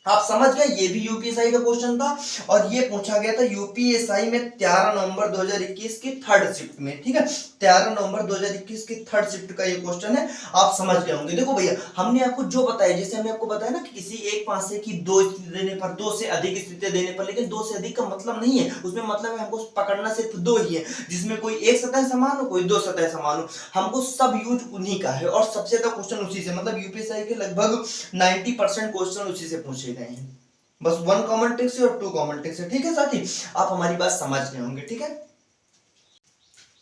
आप समझ गए। ये भी यूपीएसआई का क्वेश्चन था और ये पूछा गया था यूपीएसआई में 13 नवंबर 2021 की थर्ड शिफ्ट में। ठीक है, 13 नवंबर 2021 की थर्ड शिफ्ट का ये क्वेश्चन है, आप समझ गए होंगे। देखो भैया हमने आपको जो बताया, जैसे हमने आपको बताया ना कि किसी एक पासे की दो स्थिति देने पर, दो से अधिक स्थितियां देने पर, लेकिन दो से अधिक का मतलब नहीं है, उसमें मतलब है हमको पकड़ना सिर्फ दो ही है, जिसमें कोई एक सतह समान हो, कोई दो सतह समान हो। हमको सब यूज उन्हीं का है और सबसे ज्यादा क्वेश्चन उसी से, मतलब यूपीएसआई के लगभग 90% क्वेश्चन उसी से पूछे गए हैं। बस 1 कॉमन ट्रिक से और 2 कॉमन ट्रिक से। ठीक है साथी, आप हमारी बात समझ गए होंगे। ठीक है,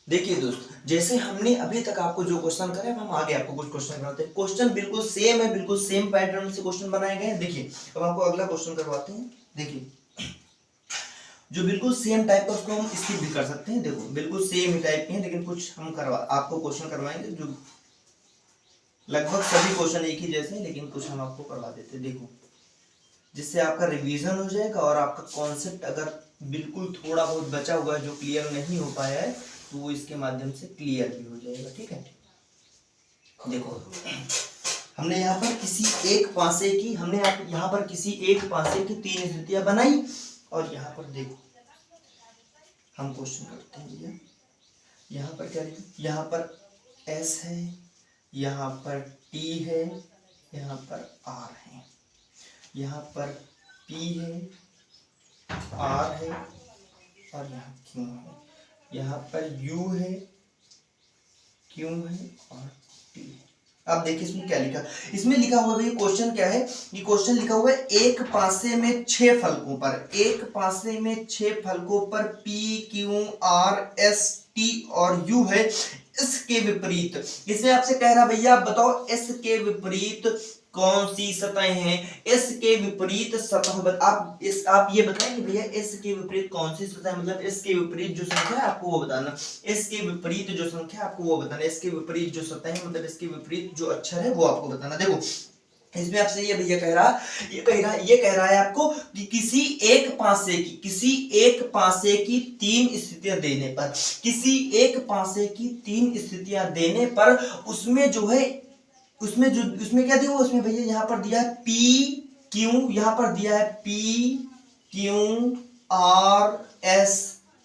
देखिए दोस्त, जैसे हमने अभी तक आपको जो क्वेश्चन करे, अब हम आगे आपको कुछ क्वेश्चन करवाते हैं। क्वेश्चन बिल्कुल सेम है, बिल्कुल सेम पैटर्न से क्वेश्चन बनाए गए हैं। देखिए अब आपको अगला क्वेश्चन करवाते हैं। देखिए जो बिल्कुल सेम टाइप का, उसको हम स्किप भी कर सकते हैं। देखो बिल्कुल सेम ही टाइप के हैं, लेकिन कुछ हम आपको क्वेश्चन करवाएंगे जो लगभग सभी क्वेश्चन एक ही जैसे हैं, लेकिन कुछ हम आपको करवा देते हैं। देखो जिससे आपका रिवीजन हो जाएगा और आपका कॉन्सेप्ट अगर बिल्कुल थोड़ा बहुत बचा हुआ है जो क्लियर नहीं हो पाया है, तो वो इसके माध्यम से क्लियर भी हो जाएगा। ठीक है, देखो हमने यहाँ पर किसी एक पासे की, यहाँ पर किसी एक पासे की 3 स्थितियां बनाई और यहाँ पर देखो हम क्वेश्चन करते हैं भैया। यहाँ पर क्या लिखा, यहाँ पर S है, यहाँ पर T है, यहाँ पर R है, यहाँ पर P है, R है और यहाँ Q है, यहाँ पर U है, Q है और T है। अब देखिए इसमें क्या लिखा, इसमें लिखा हुआ है, क्वेश्चन क्या है, ये क्वेश्चन लिखा हुआ है एक पासे में 6 फलकों पर, एक पासे में 6 फलकों पर P, Q, R, S, T और U है। इसके विपरीत, इसमें आपसे कह रहा भैया आप बताओ S के विपरीत कौन सी सतह है? S के विपरीत सतह आप ये बताएंगे भैया S के विपरीत कौन सी सतह है, मतलब S के विपरीत जो संख्या है आपको वो बताना, S के विपरीत जो संख्या है आपको वो बताना, S के विपरीत जो सतह है मतलब इसके विपरीत जो अक्षर है वो आपको बताना। देखो इसमें आपसे ये भैया कह रहा है आपको कि किसी एक पासे की 3 स्थितियां देने पर, किसी एक पासे की 3 स्थितियां देने पर उसमें जो है, उसमें क्या दिया हुआ, उसमें भैया यहाँ पर दिया है P Q, यहाँ पर दिया है P Q R S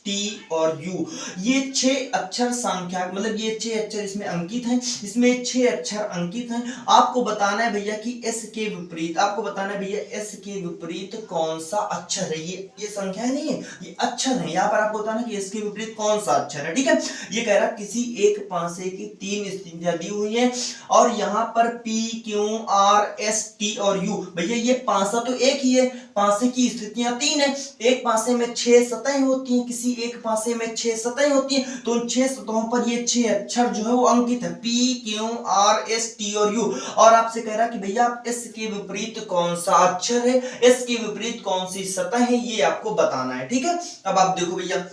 T और U, ये 6 अक्षर संख्या, मतलब ये 6 अक्षर इसमें अंकित हैं, इसमें 6 अक्षर अंकित हैं। आपको बताना है भैया कि S के विपरीत, आपको बताना है भैया S के विपरीत कौन सा अक्षर है। ये संख्या नहीं है, ये अक्षर है। यहाँ पर आपको बताना कि S के विपरीत कौन सा अक्षर है। ठीक है, ये कह रहा किसी एक पासे की 3 स्थितियां दी हुई हैं और यहाँ पर P Q R S T और U, भैया ये पासा तो एक ही है, पासे की स्थितियां 3 है, एक पासे में 6 सतहें होती हैं, किसी एक पासे में 6 सतहें होती हैं, तो उन 6 सतहों पर ये 6 अक्षर जो है वो अंकित है, P Q R S T और U। और आपसे कह रहा है कि भैया आप S के विपरीत कौन सा अक्षर है, S के विपरीत कौन सी सतह है, ये आपको बताना है। ठीक है, अब आप देखो भैया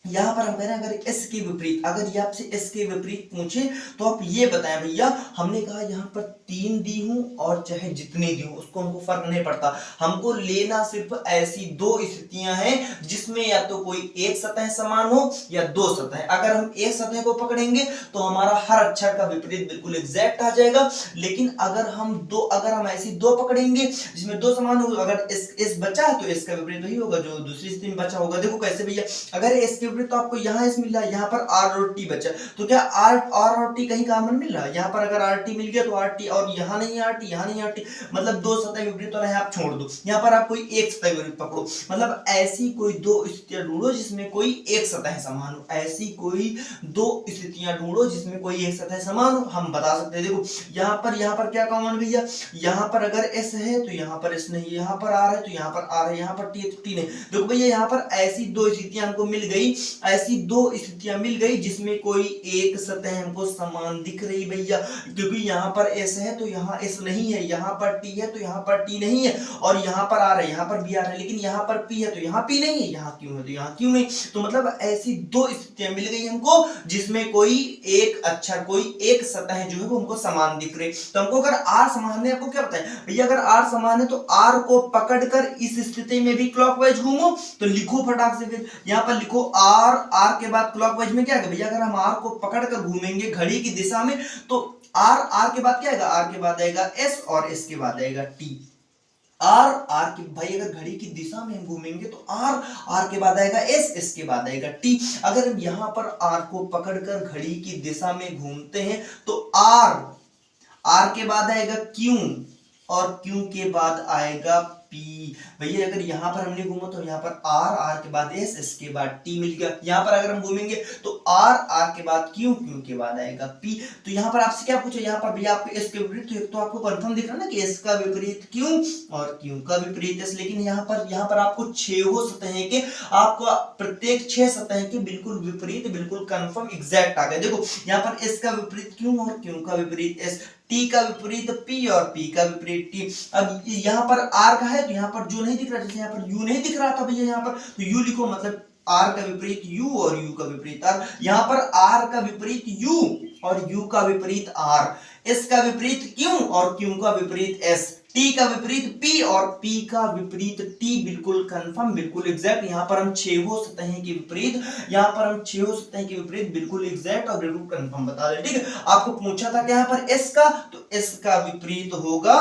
यहां पर हम कह रहे हैं अगर S के विपरीत, अगर ये आपसे S के विपरीत पूछे तो आप ये बताएं भैया, हमने कहा यहां पर 3 दी हूं और चाहे जितनी दी हूं उसको हमको फर्क नहीं पड़ता, हमको लेना सिर्फ ऐसी दो स्थितियां हैं जिसमें या तो कोई एक सतह समान हो या दो सतह। अगर हम एक सतह को पकड़ेंगे तो हमारा हर अक्षर का विपरीत बिल्कुल एग्जैक्ट आ जाएगा, लेकिन अगर हम ऐसी दो पकड़ेंगे जिसमें दो समान हो, अगर S बचा है तो S का विपरीत वही होगा जो दूसरी स्थिति में बचा होगा। देखो कैसे भैया, अगर S के तो आपको यहाँ S मिल रहा है, यहाँ पर R और T बचा, तो क्या R और T कहीं कॉमन मिल रहा है? यहाँ पर अगर RT मिल गया तो RT, और यहाँ नहीं RT, यहाँ नहीं RT, मतलब दो सतह विपरीत वाला है आप छोड़ दो, यहाँ पर आप कोई एक सतह विपरीत पकड़ो, मतलब ऐसी कोई दो स्थितियां ढूंढो जिसमें कोई एक सतह समान हो, ऐसी कोई दो स्थितियां ढूंढो जिसमें कोई एक सतह समान हो। हम बता सकते हैं, देखो यहाँ पर क्या कॉमन भैया, यहाँ पर अगर S है तो यहाँ पर S नहीं, यहाँ पर R है तो यहाँ पर R है, यहाँ पर T है तो T नहीं। देखो भैया यहाँ पर ऐसी दो स्थितियां हमको मिल गई, ऐसी दो स्थितियां मिल गई जिसमें कोई एक सतह हमको समान दिख रही भैया, क्योंकि यहाँ पर S है तो यहाँ S नहीं है, यहाँ पर T है तो यहाँ पर T नहीं है, और यहाँ पर R है, यहाँ पर भी R है, लेकिन यहाँ पर P है तो यहाँ P नहीं है, यहाँ Q है तो यहाँ Q नहीं। तो मतलब ऐसी दो स्थितियां मिल गई हमको जिसमें कोई एक अक्षर, कोई एक सतह जो है वो हमको समान दिख रही। तो हमको अगर R समान है, आपको क्या बताएं भैया, अगर R समान है तो R को पकड़कर इस स्थिति में भी क्लॉकवाइज घूमो, तो लिखो फटाक से, फिर यहाँ पर लिखो R के बाद क्लॉकवाइज में क्या है भैया, अगर हम R को पकड़कर घूमेंगे घड़ी की दिशा में तो R के बाद क्या आएगा, R के बाद आएगा S और S के बाद आएगा T। R की भाई अगर घड़ी की दिशा में हम घूमेंगे तो R के बाद आएगा S के बाद आएगा T। अगर हम यहाँ पर R को पकड़कर घड़ी की दिशा में घूमते हैं तो R के बाद आएगा Q और Q के बाद आएगा P। भैया अगर यहाँ पर हमने घूमा तो यहाँ पर R के बाद S के बाद T मिल गया। यहाँ पर अगर हम घूमेंगे तो R के बाद Q के बाद आएगा P। तो यहाँ पर आपसे क्या पूछे, यहाँ पर भैया आपको S के विपरीत, तो आपको कंफर्म दिख रहा है ना कि S का विपरीत Q और Q का विपरीत S। लेकिन यहाँ पर आपको 6 सतहें के, आपको प्रत्येक 6 सतह के बिल्कुल विपरीत, बिल्कुल कंफर्म एग्जैक्ट आ गए। देखो यहाँ पर S का विपरीत Q और Q का विपरीत S, T का विपरीत P और P का विपरीत T। अब यहाँ पर R का है तो यहाँ पर जो नहीं दिख रहा, जैसे यहाँ पर U नहीं दिख रहा था भैया, यहाँ पर तो U लिखो, मतलब R का विपरीत U और U का विपरीत R। यहाँ पर R का विपरीत U और U का विपरीत R, S का विपरीत Q और Q का विपरीत S, T का विपरीत P और P का विपरीत T। बिल्कुल कंफर्म, बिल्कुल एग्जैक्ट। यहाँ पर हम 6 सतहें के विपरीत, यहाँ पर हम 6 सतहें के विपरीत बिल्कुल एग्जैक्ट और बिल्कुल कंफर्म बता रहे। ठीक है, आपको पूछा था कि यहाँ पर S का, तो S का विपरीत होगा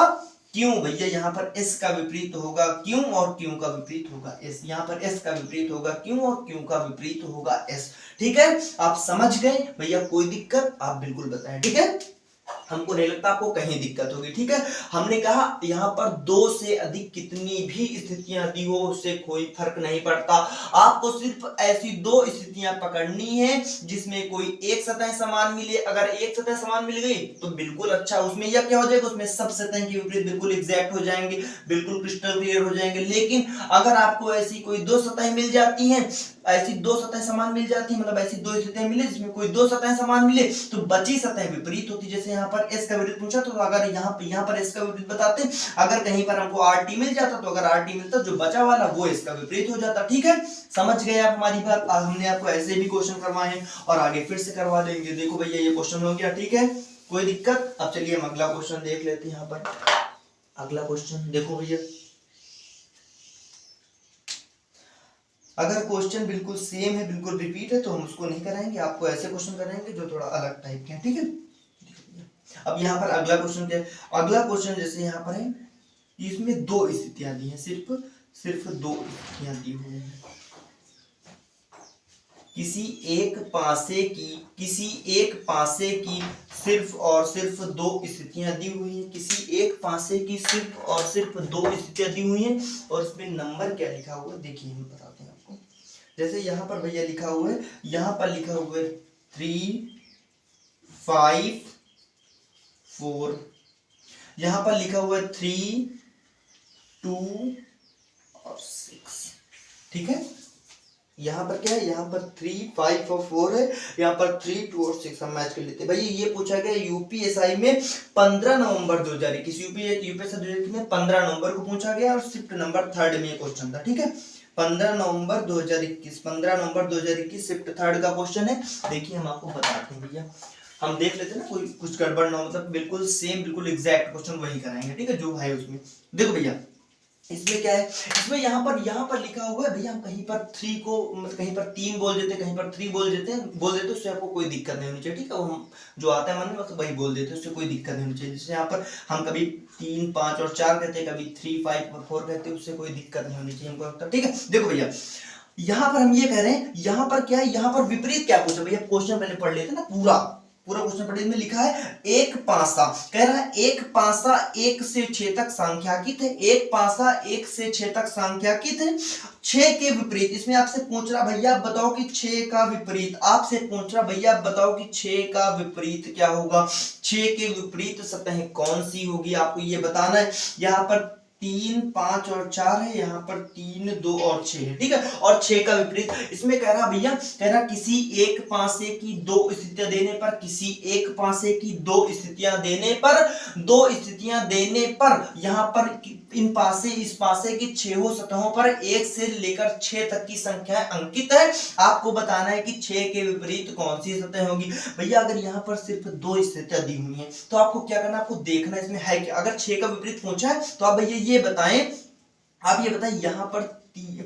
Q भैया, यहाँ पर S का विपरीत होगा Q और Q का विपरीत होगा S। यहाँ पर S का विपरीत होगा Q और Q का विपरीत होगा S। ठीक है, आप समझ गए भैया, कोई दिक्कत आप बिल्कुल बताएं। ठीक है, हमको नहीं लगता आपको कहीं दिक्कत होगी। ठीक है, हमने कहा यहाँ पर 2 से अधिक कितनी भी स्थितियां दी हो उससे कोई फर्क नहीं पड़ता, आपको सिर्फ ऐसी 2 स्थितियां पकड़नी है जिसमें कोई एक सतह समान मिले। अगर एक सतह समान मिल गई तो बिल्कुल अच्छा, उसमें यह क्या हो जाएगा, उसमें सब सतह के विपरीत बिल्कुल एग्जैक्ट हो जाएंगे, बिल्कुल क्रिस्टल क्लियर हो जाएंगे। लेकिन अगर आपको ऐसी कोई 2 सतह मिल जाती हैं, ऐसी 2 सतह समान मिल जाती है, मतलब ऐसी 2 स्थितियां मिले जिसमें कोई 2 सतह समान मिले, तो बची सतह विपरीत होती। जैसे यहाँ पर S का विपरीत पूछा तो अगर यहाँ पर S का विपरीत बताते, अगर कहीं पर हमको RT मिल जाता तो अगर RT मिलता जो बचा वाला वो S का विपरीत हो जाता। ठीक है, समझ गए आप हमारी बात। आज हमने आपको ऐसे भी क्वेश्चन करवाए हैं और आगे फिर से करवा देंगे। देखो भैया ये क्वेश्चन हो गया। ठीक है, कोई दिक्कत। अब चलिए हम अगला क्वेश्चन देख लेते हैं। यहाँ पर अगला क्वेश्चन देखो भैया, अगर क्वेश्चन बिल्कुल सेम है, बिल्कुल रिपीट है, तो हम उसको नहीं कराएंगे, आपको ऐसे क्वेश्चन कराएंगे जो थोड़ा अलग टाइप के हैं। ठीक है, अब यहाँ पर अगला क्वेश्चन क्या है, अगला क्वेश्चन जैसे यहाँ पर है, इसमें 2 स्थितियां दी हैं, सिर्फ 2 स्थितियां दी हुई हैं। किसी एक पासे की सिर्फ और सिर्फ 2 स्थितियां दी हुई हैं, किसी एक पासे की सिर्फ और सिर्फ 2 स्थितियां दी हुई हैं, और इसमें नंबर क्या लिखा हुआ है देखिए, हम बताते हैं आपको। जैसे यहाँ पर भैया लिखा हुआ है, यहाँ पर लिखा हुआ है 3, 5, 4, यहाँ पर लिखा हुआ है 3, 2 और 6। ठीक है, यहाँ पर क्या है, यहाँ पर 3, 5 और 4 है, यहाँ पर 3, 2 और 6 हम मैच कर लेते हैं। भाई ये पूछा गया यूपीएसआई में 15 नवंबर 2021, यूपीएसआई 2021 में 15 नवंबर को पूछा गया और शिफ्ट नंबर 3 में क्वेश्चन था। ठीक है, 15 नवंबर 2021 शिफ्ट 3 का क्वेश्चन है। देखिए हम आपको बताते हैं भैया, हम देख लेते हैं ना कोई कुछ गड़बड़ ना हो, मतलब बिल्कुल सेम बिल्कुल एग्जैक्ट क्वेश्चन वही कराएंगे। ठीक है, जो है उसमें देखो भैया, इसमें क्या है, इसमें यहाँ पर लिखा हुआ है भैया, हम कहीं पर 3 को मतलब कहीं पर 3 बोल देते हैं, कहीं पर 3 बोल देते उससे आपको कोई दिक्कत नहीं होनी चाहिए। ठीक है, वो हम जो आता है मन में मतलब वही बोल देते हैं, उससे कोई दिक्कत नहीं होनी चाहिए। जैसे यहाँ पर हम कभी 3, 5 और 4 कहते हैं, कभी 3, 5 और 4 कहते हैं, उससे कोई दिक्कत नहीं होनी चाहिए हमको लगता है। ठीक है, देखो भैया यहाँ पर हम ये कह रहे हैं, यहाँ पर क्या है, यहाँ पर विपरीत क्या पूछा भैया, क्वेश्चन पहले पढ़ लेते ना, पूरा क्वेश्चन पढ़े में लिखा है एक पासा, कह रहा है एक पासा 1 से 6 तक सांख्याकित है, एक पासा 1 से 6 तक सांख्याकित है, 6 के विपरीत। इसमें आपसे पूछ रहा भैया बताओ कि 6 का विपरीत, आपसे पूछ रहा भैया बताओ कि 6 का विपरीत क्या होगा, 6 के विपरीत सतह कौन सी होगी, आपको ये बताना है। यहाँ पर 3, 5 और 4 है, यहाँ पर 3, 2 और 6 है। ठीक है, और 6 का विपरीत इसमें कह रहा भैया, कह रहा किसी एक पासे की 2 स्थितियां देने पर, किसी एक पासे की 2 स्थितियां देने पर, 2 स्थितियां देने पर यहाँ पर इन पासे इस पासे की 6 सतहों पर 1 से लेकर 6 तक की संख्या अंकित है। आपको बताना है कि 6 के विपरीत कौन सी सतह होगी। भैया अगर यहाँ पर सिर्फ 2 स्थितियां दी हुई हैं तो आपको क्या करना, आपको देखना इसमें है क्या। अगर 6 का विपरीत पूछा है तो आप भैया ये बताएं, आप ये बताएं यहाँ पर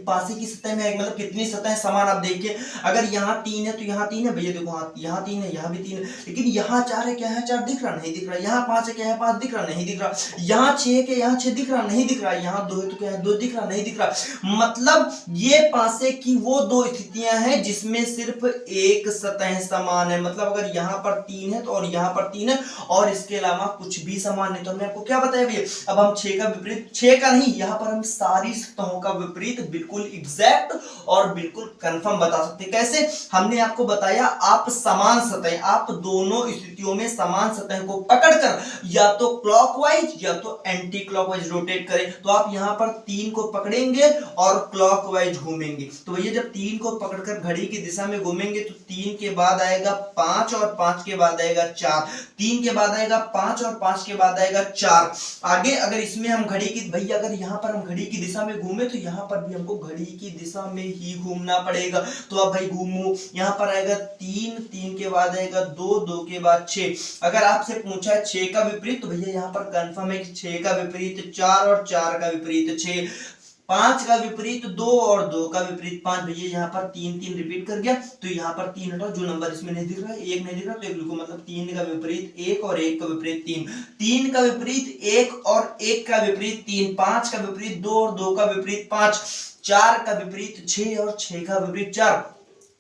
पासे की सतह में मतलब कितनी सतह समान, आप देखिए अगर यहाँ 3 है तो यहाँ 3 है भैया, देखो यहाँ 3 है, यहाँ भी 3 है, लेकिन यहाँ 4 है, क्या है 4 दिख रहा नहीं दिख रहा, यहाँ 5 है, क्या है 5 दिख रहा नहीं दिख रहा, यहाँ 6 है, क्या यहाँ 6 दिख रहा नहीं दिख रहा, यहाँ 2 है तो क्या है 2 दिख रहा नहीं दिख रहा। मतलब ये पासे की वो 2 स्थितियां हैं जिसमें सिर्फ एक सतह समान है। मतलब अगर यहाँ पर 3 है तो और यहाँ पर 3 है और इसके अलावा कुछ भी समान नहीं। तो हमने आपको क्या बताया भैया, अब हम 6 का विपरीत, 6 का नहीं, यहाँ पर हम सारी सतहों का विपरीत बिल्कुल एग्जैक्ट और बिल्कुल कंफर्म बता सकते हैं। कैसे, हमने आपको बताया आप समान सतह, आप दोनों स्थितियों में समान सतह को पकड़कर या तो क्लॉकवाइज या तो एंटी क्लॉकवाइज रोटेट करें। तो आप यहां पर 3 को पकड़ेंगे और क्लॉकवाइज घूमेंगे। तो भैया जब 3 को पकड़कर घड़ी की दिशा में घूमेंगे तो 3 के बाद आएगा 5 और 5 के बाद आएगा 4, 3 के बाद आएगा 5 और 5 के बाद आएगा 4। आगे अगर इसमें हम घड़ी की, भैया अगर यहां पर हम घड़ी की दिशा में घूमे तो यहां पर भी हमको घड़ी की दिशा में ही घूमना पड़ेगा। तो अब भाई घूमो, यहाँ पर आएगा 3, 3 के बाद आएगा 2, 2 के बाद 6। अगर आपसे पूछा है 6 का विपरीत तो भैया यहाँ पर कंफर्म है कि 6 का विपरीत 4 और 4 का विपरीत 6, 5 का विपरीत 2 और 2 का विपरीत 5। भैया यहाँ पर 3 3 रिपीट कर गया तो यहाँ पर 3 हटाओ, जो नंबर इसमें नहीं दिख रहा है 1 नहीं दिख रहा तो 1 लिखो। मतलब 3 का विपरीत 1 और 1 का विपरीत 3, 3 का विपरीत 1 और 1 का विपरीत 3, 5 का विपरीत 2 और 2 का विपरीत 5, 4 का विपरीत 6 और 6 का विपरीत 4।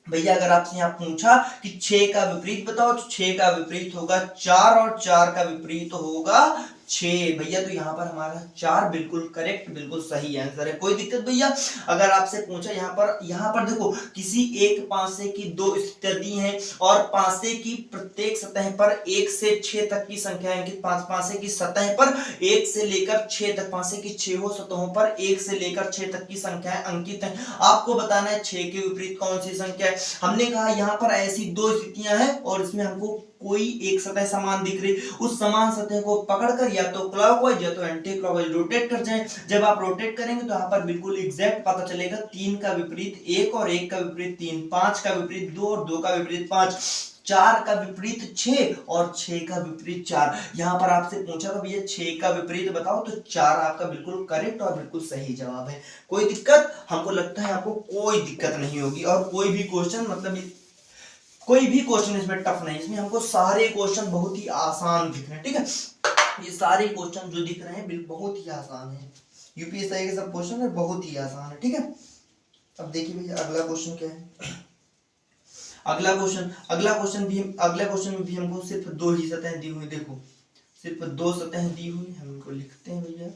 भैया अगर आपसे यहाँ पूछा कि 6 का विपरीत बताओ तो 6 का विपरीत होगा 4 और 4 का विपरीत होगा 6। भैया तो यहाँ पर हमारा 4 बिल्कुल करेक्ट, बिल्कुल सही आंसर है, कोई दिक्कत भैया। अगर आपसे पूछा यहाँ पर देखो किसी एक पासे की 2 स्थितियां दी हैं और पासे की प्रत्येक सतह पर 1 से 6 तक की संख्या अंकित, पासे की सतह पर 1 से लेकर 6 तक, पासे की 6 सतहों पर 1 से लेकर 6 तक की संख्याएं अंकित हैं। आपको बताना है 6 के विपरीत कौन सी संख्या है। हमने कहा यहाँ पर ऐसी 2 स्थितियां हैं और इसमें हमको कोई एक सतह समान दिख रही, उस समान सतह को पकड़कर या तो क्लॉकवाइज या तो एंटी क्लॉकवाइज रोटेट कर जाएं। जब आप रोटेट करेंगे तो यहाँ पर बिल्कुल एग्जैक्ट पता चलेगा 3 का विपरीत 1 और 1 का विपरीत 3, 5 का विपरीत 2 और 2 का विपरीत 5, 4 का विपरीत 6 और 6 का विपरीत 4। यहाँ पर आपसे पूछा था भैया 6 का विपरीत बताओ तो 4 आपका बिल्कुल करेक्ट और बिल्कुल सही जवाब है। कोई दिक्कत, हमको लगता है आपको कोई दिक्कत नहीं होगी और कोई भी क्वेश्चन मतलब कोई भी क्वेश्चन इसमें टफ नहीं, इसमें हमको सारे क्वेश्चन बहुत ही आसान दिख रहे हैं। ठीक है, ये सारे क्वेश्चन जो दिख रहे हैं बहुत ही आसान है, यूपीएसआई के सब क्वेश्चन है बहुत ही आसान है। ठीक है, अब देखिए भैया अगला क्वेश्चन क्या है। अगला क्वेश्चन में भी हमको सिर्फ 2 ही सतह दी हुई, देखो सिर्फ 2 सतह दी हुई, हम इनको लिखते हैं भैया।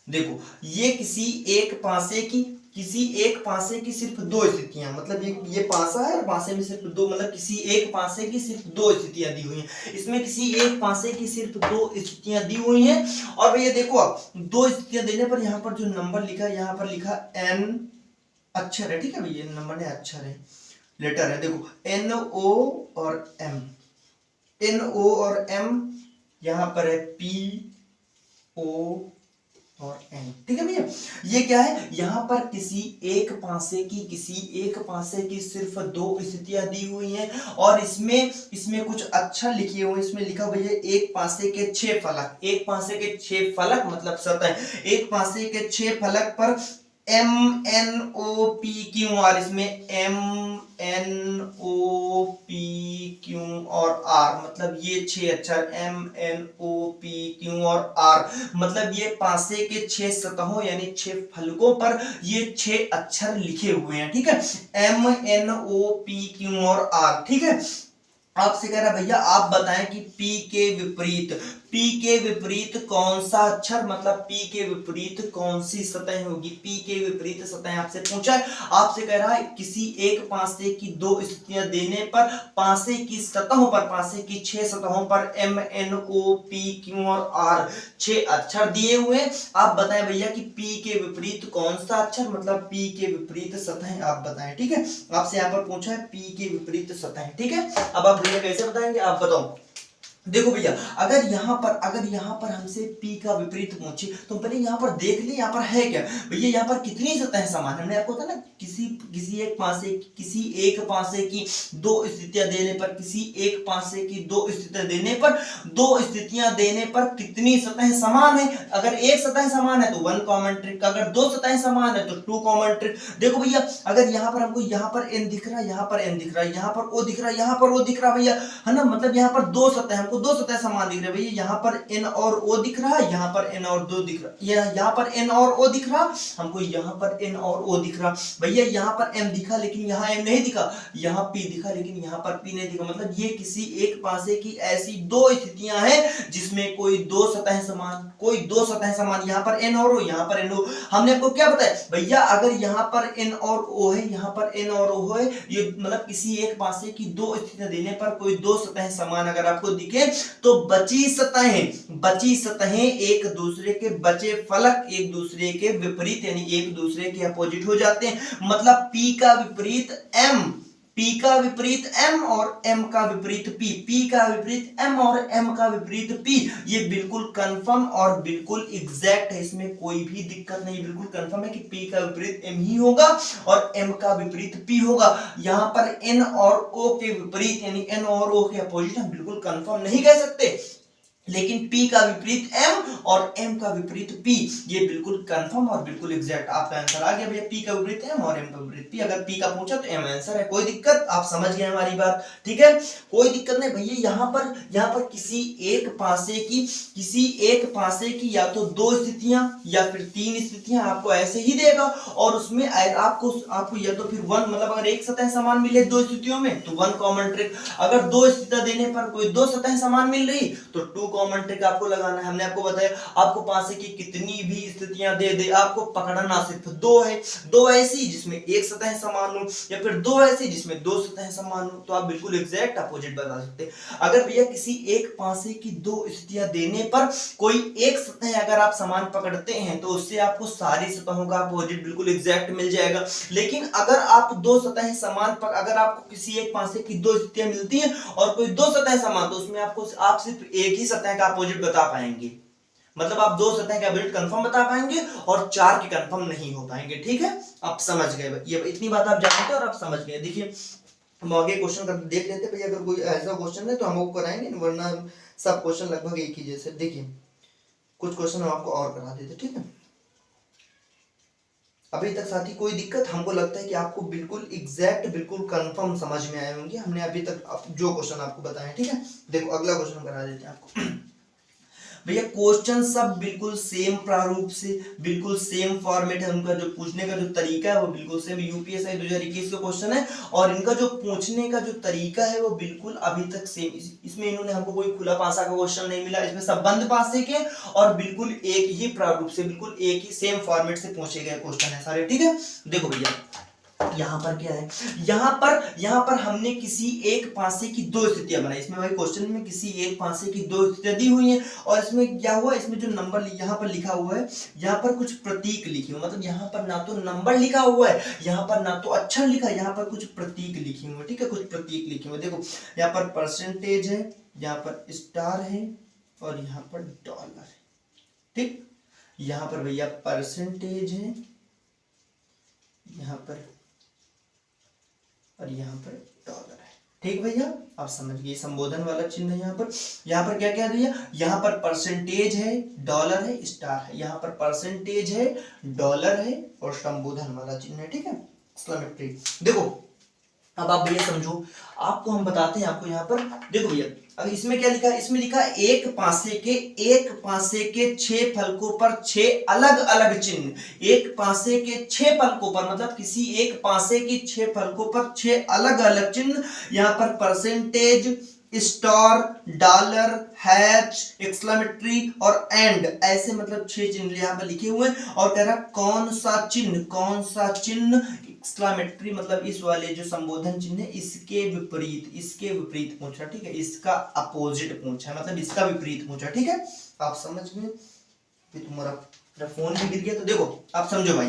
देखो ये किसी एक पासे की किसी एक पासे की सिर्फ दो स्थितियां, मतलब ये पासा है और पासे में सिर्फ दो, मतलब किसी एक पासे की सिर्फ दो स्थितियां दी हुई हैं। इसमें किसी एक पासे की सिर्फ दो स्थितियां दी हुई हैं। और भैया देखो अब दो स्थितियां देने पर यहाँ पर जो नंबर लिखा है, यहाँ पर लिखा n अक्षर है, ठीक है भैया, नंबर ने अक्षर है, लेटर है। देखो NO और M, NO और M, यहाँ पर है PO और N, ठीक है भैया। ये क्या है, यहाँ पर किसी एक पासे की सिर्फ दो स्थितियां दी हुई हैं और इसमें कुछ अक्षर लिखे हुए हैं। इसमें लिखा भैया एक पासे के 6 फलक, एक पासे के 6 फलक मतलब सतह, एक पासे के 6 फलक पर MNOPQR, इसमें MNOPQ और R, मतलब ये 6 अक्षर MNOPQ और R, मतलब ये पासे के 6 सतहों यानी 6 फलकों पर ये 6 अक्षर लिखे हुए हैं, ठीक है, MNOPQ और R, ठीक है। आपसे कह रहा भैया आप बताएं कि P के विपरीत कौन सा अक्षर, मतलब P के विपरीत कौन सी सतह होगी, P के विपरीत सतह आपसे पूछा है। आपसे कह रहा है किसी एक पासे की दो स्थितियां देने पर पासे की सतहों पर, पासे की 6 सतहों पर MNOPQ और R 6 अक्षर दिए हुए। आप बताएं भैया कि P के विपरीत कौन सा अक्षर, मतलब P के विपरीत सतह आप बताएं, ठीक है। आपसे यहाँ पर पूछा है P के विपरीत सतह, ठीक है। अब आप भैया कैसे बताएंगे, आप बताओ। देखो भैया अगर यहाँ पर हमसे P का विपरीत पूछे तो पहले यहाँ पर देख ले यहाँ पर है क्या भैया, यहाँ पर कितनी सतह समान है। हमने आपको कहा ना किसी एक पासे की दो स्थितियां देने पर, किसी एक पासे की दो स्थितियां देने पर, दो स्थितियां देने पर कितनी सतह समान है। अगर एक सतह समान है तो 1 कॉमन ट्रिक, अगर दो सतह समान है तो 2 कॉमन ट्रिक। देखो भैया अगर यहाँ पर हमको यहाँ पर n दिख रहा है, यहाँ पर n दिख रहा है, यहाँ पर o दिख रहा है, यहाँ पर o दिख रहा है भैया, है ना, मतलब यहाँ पर दो सतह, हमको दो सतह समान दिख रहे हैं भैया। यहाँ पर n और o दिख रहा है, यहाँ पर n और 2 दिख रहा है, यहाँ पर n और o दिख रहा, हमको यहाँ पर n और o दिख रहा भैया। यहाँ पर m दिखा लेकिन यहाँ m नहीं दिखा, यहाँ p दिखा लेकिन यहाँ पर p नहीं दिखा, मतलब ये किसी एक पासे की ऐसी दो स्थितियां हैं जिसमें कोई दो सतह समान, यहाँ पर n और o, यहाँ पर n o। हमने आपको क्या बताया भैया, अगर यहाँ पर n और o है, यहाँ पर n और o है, ये मतलब किसी एक पासे की दो स्थितियां देने पर कोई दो सतह समान अगर आपको दिखे तो बची सतहें एक दूसरे के, बचे फलक एक दूसरे के विपरीत यानी एक दूसरे के अपोजिट हो जाते हैं। मतलब P का विपरीत M और M का विपरीत P का विपरीत M और M का विपरीत P, ये बिल्कुल कंफर्म और बिल्कुल एग्जैक्ट है, इसमें कोई भी दिक्कत नहीं, बिल्कुल कंफर्म है कि P का विपरीत M ही होगा और M का विपरीत P होगा। यहाँ पर N और O के विपरीत यानी N और O के अपोजिट हम बिल्कुल कंफर्म नहीं कह सकते, लेकिन P का विपरीत M और M का विपरीत P, ये बिल्कुल कंफर्म और बिल्कुल एग्जैक्ट आपका आंसर आ गया भैया। P का विपरीत M और M का विपरीत P, अगर P का पूछा तो M आंसर है, कोई दिक्कत, आप समझ गए हमारी बात, ठीक है, कोई दिक्कत नहीं भैया। यहाँ पर किसी एक पासे की या तो दो स्थितियां या फिर तीन स्थितियां आपको ऐसे ही देगा और उसमें आपको या तो फिर 1, मतलब अगर एक सतह समान मिले दो स्थितियों में तो 1 कॉमन ट्रिक, अगर दो स्थितियां देने पर कोई दो सतह समान मिल रही तो 2 कॉमन ट्रिक आपको लगाना है। हमने आपको बताया आपको पासे की कितनी भी स्थितियां दे आपको पकड़ना सिर्फ दो है, दो ऐसी जिसमें एक सतह समान हो या फिर दो ऐसी जिसमें दो सतह समान हो, तो आप बिल्कुल एग्जैक्ट अपोजिट बता सकते हैं। अगर भैया किसी एक पासे की दो स्थितियां देने पर कोई एक सतह अगर आप समान पकड़ते हैं तो उससे आपको सारी सतहों का अपोजिट बिल्कुल एग्जैक्ट मिल जाएगा। लेकिन अगर आप दो सतह समान अगर आपको किसी एक पासे की दो स्थितियां मिलती हैं और कोई दो सतह समान, तो उसमें आप सिर्फ एक ही सतह का अपोजिट बता पाएंगे, मतलब आप दो सतह के अपोजिट कंफर्म बता पाएंगे और चार के कंफर्म नहीं हो पाएंगे, ठीक है, आप समझ गए, ये इतनी बात आप जानते और आप समझ गए। देखिए हम आगे क्वेश्चन कर देख लेते हैं भैया, अगर कोई ऐसा क्वेश्चन है तो हम आपको कराएंगे, वरना सब क्वेश्चन लगभग एक ही जैसे। देखिए कुछ क्वेश्चन हम आपको और करा देते, ठीक है। अभी तक साथी कोई दिक्कत, हमको लगता है कि आपको बिल्कुल एग्जैक्ट बिल्कुल कंफर्म समझ में आए होंगे हमने अभी तक जो क्वेश्चन आपको बताए, ठीक है। देखो अगला क्वेश्चन करा देते हैं आपको। भैया क्वेश्चन सब बिल्कुल सेम प्रारूप से, बिल्कुल सेम फॉर्मेट है, उनका जो पूछने का जो तरीका है वो बिल्कुल सेम यूपीएससी 2021 का क्वेश्चन है, और इनका जो पूछने का जो तरीका है वो बिल्कुल अभी तक सेम। इसमें इन्होंने हमको कोई खुला पासा का क्वेश्चन नहीं मिला, इसमें सब बंद पासे के और बिल्कुल एक ही प्रारूप से, बिल्कुल एक ही सेम फॉर्मेट से पूछे गए क्वेश्चन है सारे, ठीक है। देखो भैया यहाँ पर क्या है, यहाँ पर हमने किसी एक पासे की दो स्थितियां बनाई। इसमें भाई क्वेश्चन में किसी एक पासे की दो स्थितियां दी हुई हैं, और इसमें क्या हुआ, इसमें जो नंबर यहाँ पर लिखा हुआ है, यहाँ पर कुछ प्रतीक लिखे हुए, मतलब यहाँ पर ना तो नंबर लिखा हुआ है, यहाँ पर ना तो अक्षर लिखा है, यहाँ पर कुछ प्रतीक लिखे हुए, ठीक है, कुछ प्रतीक लिखे हुए। देखो यहाँ पर परसेंटेज है, यहाँ पर स्टार है, और यहाँ पर डॉलर है, ठीक। यहाँ पर भैया परसेंटेज है, यहाँ पर, और यहाँ पर डॉलर है, ठीक भैया, आप समझ गए, संबोधन वाला चिन्ह है यहाँ पर क्या क्या दिया, यहाँ पर परसेंटेज है, डॉलर है, स्टार है, यहाँ पर परसेंटेज है, डॉलर है, और संबोधन वाला चिन्ह है, ठीक है, एक्सक्लेमेटरी। देखो अब आप भैया समझो, आपको हम बताते हैं, आपको यहाँ पर देखो भैया, अब इसमें क्या लिखा है, इसमें लिखा है एक पासे के 6 फलकों पर 6 अलग अलग चिन्ह। एक पासे के 6 फलकों पर, मतलब किसी एक पासे की 6 फलकों पर 6 अलग अलग चिन्ह, यहाँ पर percentage, star, dollar, hatch, exclamatory और एंड, ऐसे मतलब 6 चिन्ह यहाँ पर लिखे हुए हैं, और कह रहा कौन सा चिन्ह, एक्सक्लेमेटरी मतलब इस वाले जो संबोधन चिन्ह है इसके विपरीत पूछा, ठीक है, इसका अपोजिट पूछा, मतलब इसका विपरीत पूछा, ठीक है, आप समझ गए। तुम्हारा फोन भी गिर गया, तो देखो आप समझो भाई,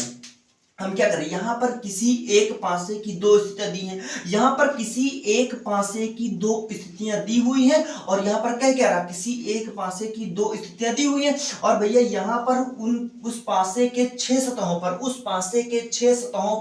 हम क्या करें, यहाँ पर किसी एक पासे की दो स्थितियां दी हैं, यहाँ पर किसी एक पासे की दो स्थितियां दी हुई हैं, और यहाँ पर क्या कह रहा, किसी एक पासे की दो स्थितियां दी हुई हैं, और भैया यहाँ पर उस पासे के 6 सतहों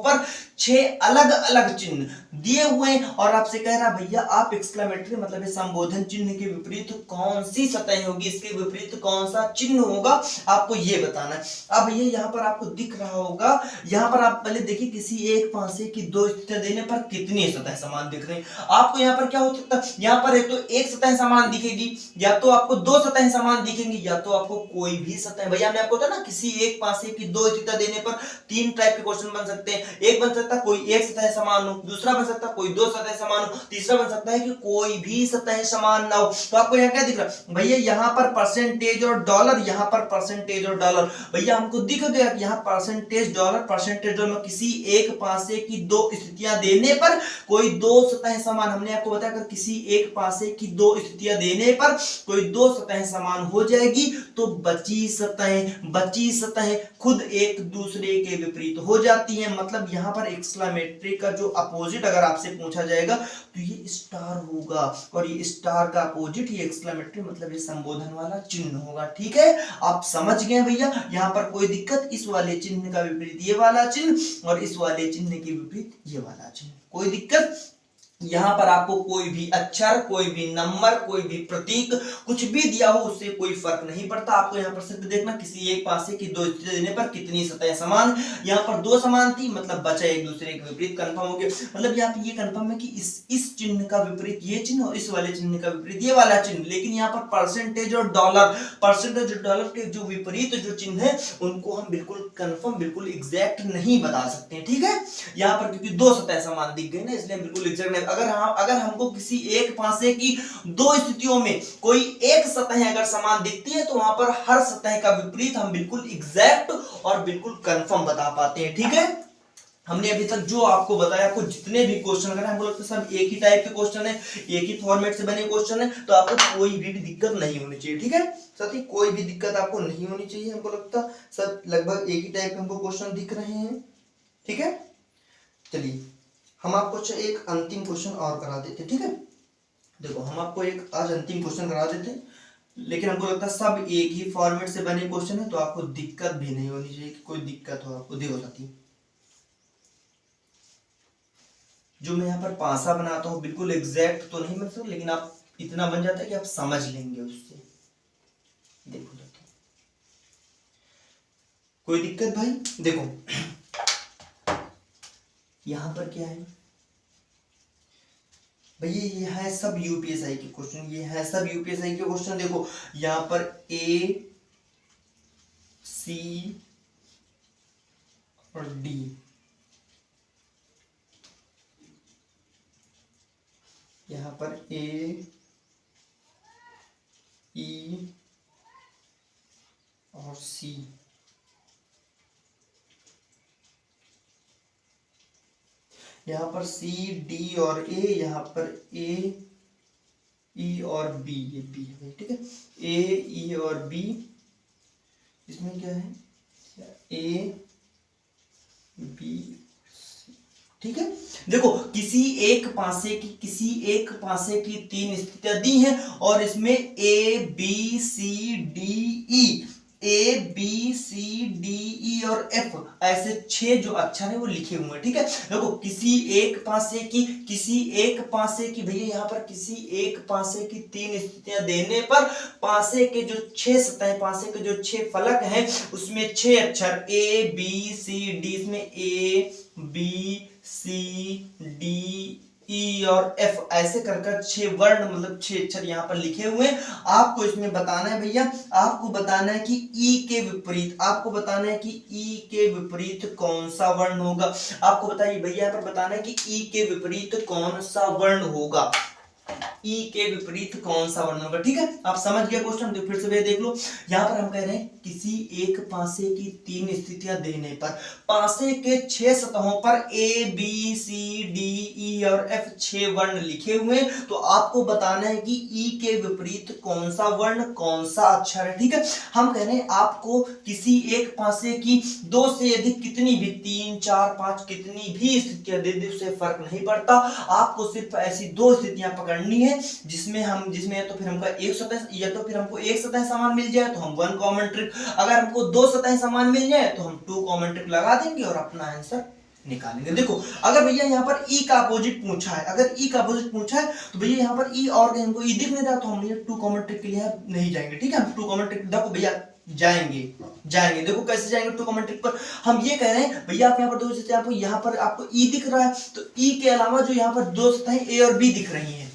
पर 6 अलग अलग चिन्ह दिए हुए हैं, और आपसे कह रहा भैया आप एक्सक्लेमेटरी मतलब संबोधन चिन्ह के विपरीत कौन सी सतह होगी, इसके विपरीत कौन सा चिन्ह होगा, आपको ये बताना है। अब भैया यहाँ पर आपको दिख रहा होगा, यहाँ पर आप पहले देखिए किसी एक पासे की दो स्थितियां देने पर कितनी सतह समान दिख रही है। आपको यहाँ पर क्या हो सकता है, यहाँ पर एक तो एक सतह समान दिखेगी, या तो आपको दो सतह समान दिखेंगी, या तो आपको कोई भी सतह। भैया हमने आपको बताया ना, किसी एक पासे की दो स्थितियां देने पर 3 टाइप के क्वेश्चन बन सकते हैं। एक बन सकता है कोई एक सतह समान हो, दूसरा बन सकता है कोई दो सतह समान हो, तीसरा बन सकता है कि कोई भी सतह समान ना हो। तो आपको यहाँ क्या दिख रहा है भैया, यहाँ पर परसेंटेज और डॉलर, यहाँ पर परसेंटेज और डॉलर, भैया हमको दिख गया कि यहाँ परसेंटेज डॉलर में किसी एक पासे की दो स्थितियां देने पर कोई दो सतह समान, हमने आपको बताया अगर किसी एक पासे की दो स्थितियां देने पर कोई दो सतह समान हो जाएगी, तो बची सतह खुद एक दूसरे के विपरीत हो जाती है। मतलब यहाँ पर एक्सक्लेमेटरी का जो अपोजिट अगर आपसे पूछा जाएगा तो ये स्टार होगा, और ये स्टार का अपोजिट ये एक्सक्लेमेटरी मतलब ये संबोधन वाला चिन्ह होगा, ठीक है, आप समझ गए भैया। यहाँ पर कोई दिक्कत, इस वाले चिन्ह का विपरीत ये वाला चिन्ह, और इस वाले चिन्ह के विपरीत ये वाला चिन्ह, कोई दिक्कत। यहाँ पर आपको कोई भी अक्षर, कोई भी नंबर, कोई भी प्रतीक कुछ भी दिया हो उससे कोई फर्क नहीं पड़ता। आपको यहाँ पर सिर्फ देखना किसी एक पासे की दो स्थिति देने पर कितनी सतह समान, यहाँ पर दो समान थी मतलब बचा एक दूसरे के विपरीत, कंफर्म हो गया। मतलब यहाँ पे ये कंफर्म है कि इस चिन्ह का विपरीत ये चिन्ह और इस वाले चिन्ह का विपरीत ये वाला चिन्ह। लेकिन यहाँ पर परसेंटेज और डॉलर के जो विपरीत जो चिन्ह है उनको हम बिल्कुल कंफर्म, बिल्कुल एग्जैक्ट नहीं बता सकते, ठीक है। यहाँ पर क्योंकि दो सतह समान दिख गई ना, इसलिए बिल्कुल एग्जैक्ट नहीं। अगर हमको किसी एक पासे की दो स्थितियों में कोई एक सतह अगर समान दिखती है तो वहां पर हर सतह का विपरीत हम बिल्कुल एग्जैक्ट और बिल्कुल कंफर्म बता पाते हैं, ठीक है। हमने अभी तक जो आपको बताया, आपको जितने भी क्वेश्चन अगर हमको लगता है सब एक ही टाइप के क्वेश्चन है, एक ही फॉर्मेट से बने क्वेश्चन है, तो आपको कोई भी दिक्कत नहीं होनी चाहिए, ठीक है साथी, कोई भी दिक्कत आपको नहीं होनी चाहिए। हमको लगता सब लगभग एक ही टाइप के हमको क्वेश्चन दिख रहे हैं, ठीक है। चलिए हम आपको एक अंतिम क्वेश्चन और करा देते, ठीक है। देखो हम आपको एक आज अंतिम क्वेश्चन करा देते, लेकिन हमको लगता है सब एक ही फॉर्मेट से बने क्वेश्चन है, तो आपको दिक्कत भी नहीं होनी चाहिए कि कोई दिक्कत हो आपको। देखो साथी, जो मैं यहाँ पर पासा बनाता हूँ बिल्कुल एग्जैक्ट तो नहीं बन सकता, लेकिन आप इतना बन जाता है कि आप समझ लेंगे उससे। देखो साथी, कोई दिक्कत भाई। देखो यहाँ पर क्या है, भैया ये है सब यूपीएसआई के क्वेश्चन, ये है सब यूपीएसआई के क्वेश्चन। देखो यहाँ पर ए सी और डी, यहाँ पर ए ई और सी, यहाँ पर सी डी और ए, यहाँ पर ए ई और बी, ये बी है, ठीक है, ए ई और बी। इसमें क्या है, ए बी सी, ठीक है। देखो किसी एक पासे की तीन स्थितियां दी हैं और इसमें A B C D E, A B C D E और एफ ऐसे 6 जो अक्षर है वो लिखे हुए हैं, ठीक है। देखो किसी एक पासे की भैया यहाँ पर किसी एक पासे की तीन स्थितियां देने पर पासे के जो 6 सतह, पासे के जो 6 फलक हैं उसमें 6 अक्षर ए बी सी डी, इसमें A B C D E और एफ ऐसे कर 6 वर्ण मतलब 6 अक्षर यहाँ पर लिखे हुए हैं। आपको इसमें बताना है भैया, आपको बताना है कि ई के विपरीत, आपको बताना है कि ई के विपरीत कौन सा वर्ण होगा। आपको बताइए भैया यहाँ पर बताना है कि ई के विपरीत कौन सा वर्ण होगा, ई के विपरीत कौन सा वर्ण होगा, ठीक है। आप समझ गए क्वेश्चन, तो फिर से भैया देख लो। यहाँ पर हम कह रहे हैं किसी एक पासे की तीन स्थितियां देने पर पासे के 6 सतहों पर ए बी सी डी ई और एफ 6 वर्ण लिखे हुए हैं, तो आपको बताना है कि ई के विपरीत कौन सा वर्ण, कौन सा अक्षर है, ठीक है। हम कह रहे हैं आपको किसी एक पासे की 2 से अधिक कितनी भी 3 4 5 कितनी भी स्थितियां दे दे उससे फर्क नहीं पड़ता, आपको सिर्फ ऐसी 2 स्थितियां पकड़नी है जिसमें या तो फिर हमको एक सतह या तो फिर हमको एक सतह समान मिल जाए तो हम 1 कॉमन ट्रिक, अगर हमको 2 सतह समान मिल जाए तो हम 2 कॉमन ट्रिक लगा देंगे और अपना आंसर निकालेंगे। देखो अगर भैया यहाँ पर ई का अपोजिट पूछा है, अगर ई का अपोजिट पूछा है तो भैया यहाँ पर ई और हमको ई दिख नहीं रहा तो हम ये 2 कॉमन ट्रिक के लिए नहीं जाएंगे, ठीक है। हम 2 कॉमन ट्रिक देखो भैया जाएंगे देखो कैसे जाएंगे 2 कॉमन ट्रिक पर। हम ये कह रहे हैं भैया आप यहाँ पर 2 जैसे आपको यहाँ पर आपको ई दिख रहा है तो ई के अलावा जो यहाँ पर 2 सतहें ए और बी दिख रही हैं,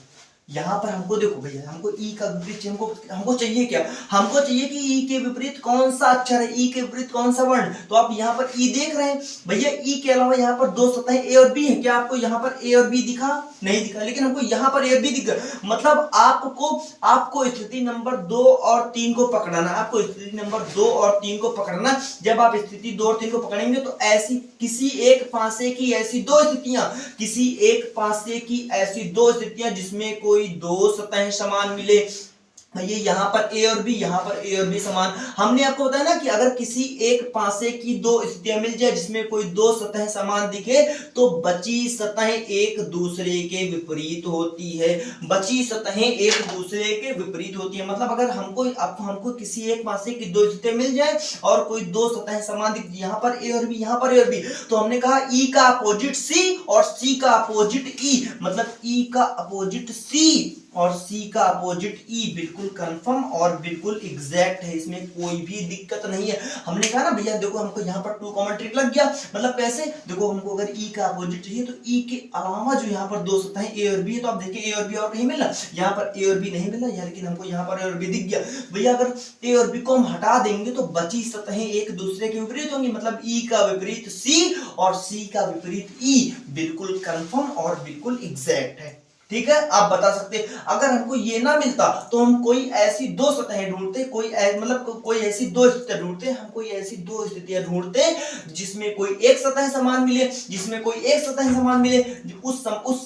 यहाँ पर हमको देखो भैया हमको ई का विपरीत हमको चाहिए क्या, हमको चाहिए कि ई के विपरीत कौन सा अक्षर है, ई के विपरीत कौन सा वर्ण। तो आप यहाँ पर ई देख रहे हैं भैया, ई के अलावा यहाँ पर 2 सतहें ए और बी है, क्या आपको यहाँ पर ए और बी दिखा, नहीं दिखा, लेकिन हमको यहाँ पर ए और बी दिख गया। मतलब आपको स्थिति नंबर 2 और 3 को पकड़ना, आपको स्थिति नंबर 2 और 3 को पकड़ना। जब आप स्थिति 2 और 3 को पकड़ेंगे तो ऐसी किसी एक पासे की ऐसी 2 स्थितियां, किसी एक पासे की ऐसी 2 स्थितियां जिसमें कोई 2 सतहें समान मिले, ये यहाँ पर ए और बी, यहाँ पर ए और बी समान। हमने आपको बताया ना कि अगर किसी एक पासे की 2 स्थितियां मिल जाए जिसमें कोई 2 सतहें समान दिखे तो बची सतहें एक दूसरे के विपरीत होती है, बची सतहें एक दूसरे के विपरीत होती है। मतलब अगर हमको किसी एक पासे की 2 स्थितियां मिल जाए और कोई 2 सतहें समान दिख, यहाँ पर ए और बी, यहाँ पर ए और बी, तो हमने कहा ई का अपोजिट सी और सी का अपोजिट ई, मतलब ई का अपोजिट सी और सी का अपोजिट ई बिल्कुल कंफर्म और बिल्कुल एग्जैक्ट है, इसमें कोई भी दिक्कत नहीं है। हमने कहा ना भैया देखो हमको यहाँ पर 2 कॉमन ट्रिक लग गया, मतलब कैसे, देखो हमको अगर ई का अपोजिट चाहिए तो ई के अलावा जो यहाँ पर 2 सतहें ए और बी है तो आप देखिए ए और बी और कहीं मिला, यहाँ पर ए और बी नहीं मिला, लेकिन हमको यहाँ पर ए और बी दिख गया। भैया अगर ए और बी को हम हटा देंगे तो बची सतहें एक दूसरे के विपरीत होंगी, मतलब ई का विपरीत सी और सी का विपरीत ई बिल्कुल कंफर्म और बिल्कुल एग्जैक्ट है, ठीक है। आप बता सकते हैं अगर हमको ये ना मिलता तो हम कोई ऐसी 2 सतहें ढूंढते, कोई ऐसी 2 स्थितियां ढूंढते, हम कोई ऐसी 2 स्थितियां ढूंढते जिसमें कोई एक सतह समान मिले, जिसमें कोई एक सतह समान मिले, उस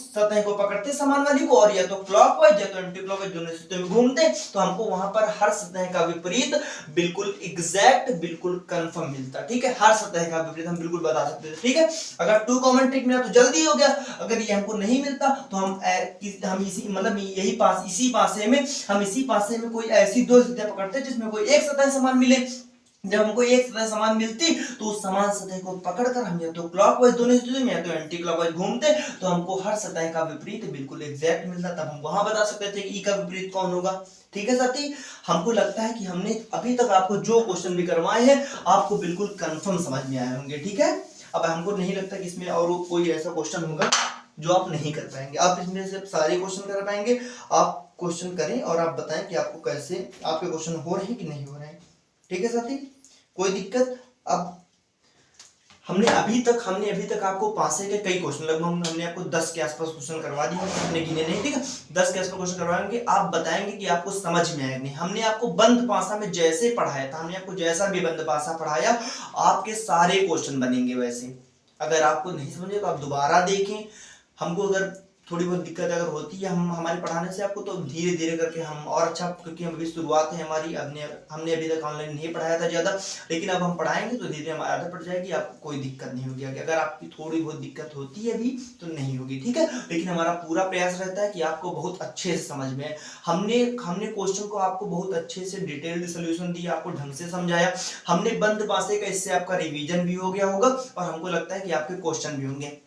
सतह को पकड़ते समान वाली को और या तो क्लॉकवाइज या तो एंटी क्लॉकवाइज दोनों स्थितियों में घूमते, तो हमको वहां पर हर सतह का विपरीत बिल्कुल एग्जैक्ट बिल्कुल कंफर्म मिलता, ठीक है। हर सतह का विपरीत हम बिल्कुल बता सकते थे, ठीक है। अगर 2 कॉमन ट्रिक मिला तो जल्दी हो गया, अगर ये हमको नहीं मिलता तो हम इसी पासे में कोई ऐसी 2 स्थितियां पकड़ते जिसमें कोई एक सतह समान मिले। जब हमको एक सतह समान मिलती तो उस समान सतह को पकड़कर हम या तो क्लॉकवाइज दोनों स्थितियों में या तो एंटी क्लॉकवाइज घूमते तो हमको हर सतह का विपरीत बिल्कुल एग्जैक्ट मिलता, तब हम वहां बता सकते थे कि ई का विपरीत कौन होगा, ठीक है साथी। हमको लगता है कि हमने अभी तक आपको जो क्वेश्चन भी करवाए हैं आपको बिल्कुल कंफर्म समझ में आए होंगे, ठीक है। अब हमको नहीं लगता कि इसमें और कोई ऐसा क्वेश्चन होगा जो आप नहीं कर पाएंगे। आप इसमें से सारे क्वेश्चन कर पाएंगे। आप क्वेश्चन करें और आप बताएं कि आपको कैसे आपके क्वेश्चन हो रहे हैं कि नहीं हो रहे हैं। ठीक है साथी, कोई दिक्कत? अब हमने अभी तक आपको पासे के कई क्वेश्चन, लगभग हमने आपको 10 के आसपास क्वेश्चन करवा दिए, हमने गिने नहीं, ठीक है। 10 के आसपास क्वेश्चन करवाएंगे, आप बताएंगे कि आपको समझ में आया नहीं। हमने आपको बंद पासा में जैसे पढ़ाया था, हमने आपको जैसा भी बंद पासा पढ़ाया, आपके सारे क्वेश्चन बनेंगे वैसे। अगर आपको नहीं समझे तो आप दोबारा देखें। हमको अगर थोड़ी बहुत दिक्कत अगर होती है हम हमारे पढ़ाने से आपको, तो धीरे धीरे करके हम और अच्छा, क्योंकि हम अभी शुरुआत है हमारी, हमने अभी तक ऑनलाइन नहीं पढ़ाया था ज़्यादा, लेकिन अब हम पढ़ाएंगे तो धीरे धीरे हमारी आदत पड़ जाएगी, आपको कोई दिक्कत नहीं होगी। अगर आपकी थोड़ी बहुत दिक्कत होती है अभी तो नहीं होगी, ठीक है। लेकिन हमारा पूरा प्रयास रहता है कि आपको बहुत अच्छे से समझ में आए। हमने क्वेश्चन को आपको बहुत अच्छे से डिटेल्ड सोल्यूशन दिया, आपको ढंग से समझाया। हमने बंद पासे का, इससे आपका रिवीजन भी हो गया होगा और हमको लगता है कि आपके क्वेश्चन भी होंगे।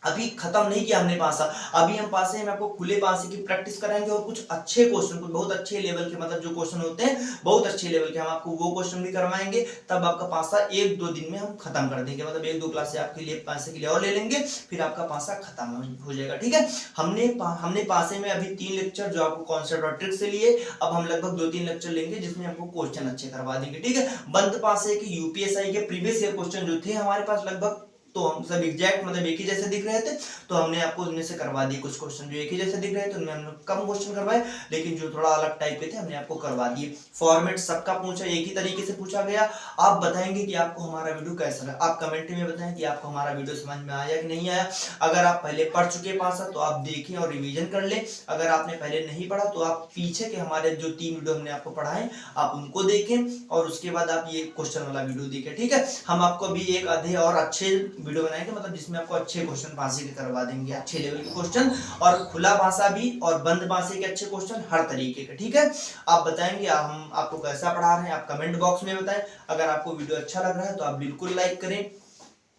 अभी खत्म नहीं किया हमने पासा, अभी हम पासे में आपको खुले पासे की प्रैक्टिस कराएंगे और कुछ अच्छे क्वेश्चन, कुछ बहुत अच्छे लेवल के, मतलब जो क्वेश्चन होते हैं बहुत अच्छे लेवल के, हम आपको वो क्वेश्चन भी करवाएंगे। तब आपका पासा 1-2 दिन में हम खत्म कर देंगे, मतलब 1-2 क्लास से आपके लिए पासे के लिए और ले लेंगे, फिर आपका पासा खत्म हो जाएगा, ठीक है। हमने पासे में अभी 3 लेक्चर जो आपको कॉन्सेप्ट और ट्रिक से लिए, अब हम लगभग 2-3 लेक्चर लेंगे जिसमें आपको क्वेश्चन अच्छे करवा देंगे, ठीक है। बंद पासे के यूपीएसआई के प्रीवियस ईयर क्वेश्चन जो थे हमारे पास लगभग, तो हम सब एग्जैक्ट मतलब एक ही जैसे दिख रहे थे, तो हमने आपको उनमें से करवा दिए कुछ क्वेश्चन जो एक ही जैसे दिख रहे थे, उनमें हमने कम क्वेश्चन करवाए, लेकिन जो थोड़ा अलग टाइप के थे हमने आपको करवा दिए। फॉर्मेट सबका पूछा, एक ही तरीके से पूछा गया। आप बताएंगे कि आपको हमारा वीडियो कैसा लगा, आप कमेंट में बताएं कि आपको हमारा वीडियो समझ में आया कि नहीं आया। अगर आप पहले पढ़ चुके पासा तो आप देखें और रिवीजन कर लें। अगर आपने पहले नहीं पढ़ा तो आप पीछे के हमारे जो 3 वीडियो हमने आपको पढ़ाए आप उनको देखें और उसके बाद आप ये क्वेश्चन वाला वीडियो देखें, ठीक है। हम आपको अभी एक आधे और अच्छे वीडियो बनाएंगे, मतलब जिसमें आपको अच्छे क्वेश्चन पासे के करवा देंगे, अच्छे लेवल के क्वेश्चन, और खुला पासा भी और बंद पासे के अच्छे क्वेश्चन हर तरीके के, ठीक है। आप बताएंगे हम आपको कैसा पढ़ा रहे हैं, आप कमेंट बॉक्स में बताएं। अगर आपको वीडियो अच्छा लग रहा है तो आप बिल्कुल लाइक करें,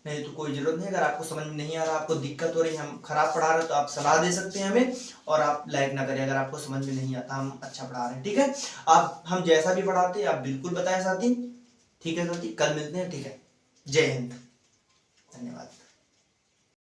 नहीं तो कोई जरूरत नहीं। अगर आपको समझ में नहीं आ रहा, आपको दिक्कत हो रही है, हम खराब पढ़ा रहे हैं, तो आप सलाह दे सकते हैं हमें, और आप लाइक ना करें अगर आपको समझ में नहीं आता हम अच्छा पढ़ा रहे हैं, ठीक है। आप हम जैसा भी पढ़ाते हैं आप बिल्कुल बताएं साथी, ठीक है साथी। कल मिलते हैं, ठीक है। जय हिंद, धन्यवाद।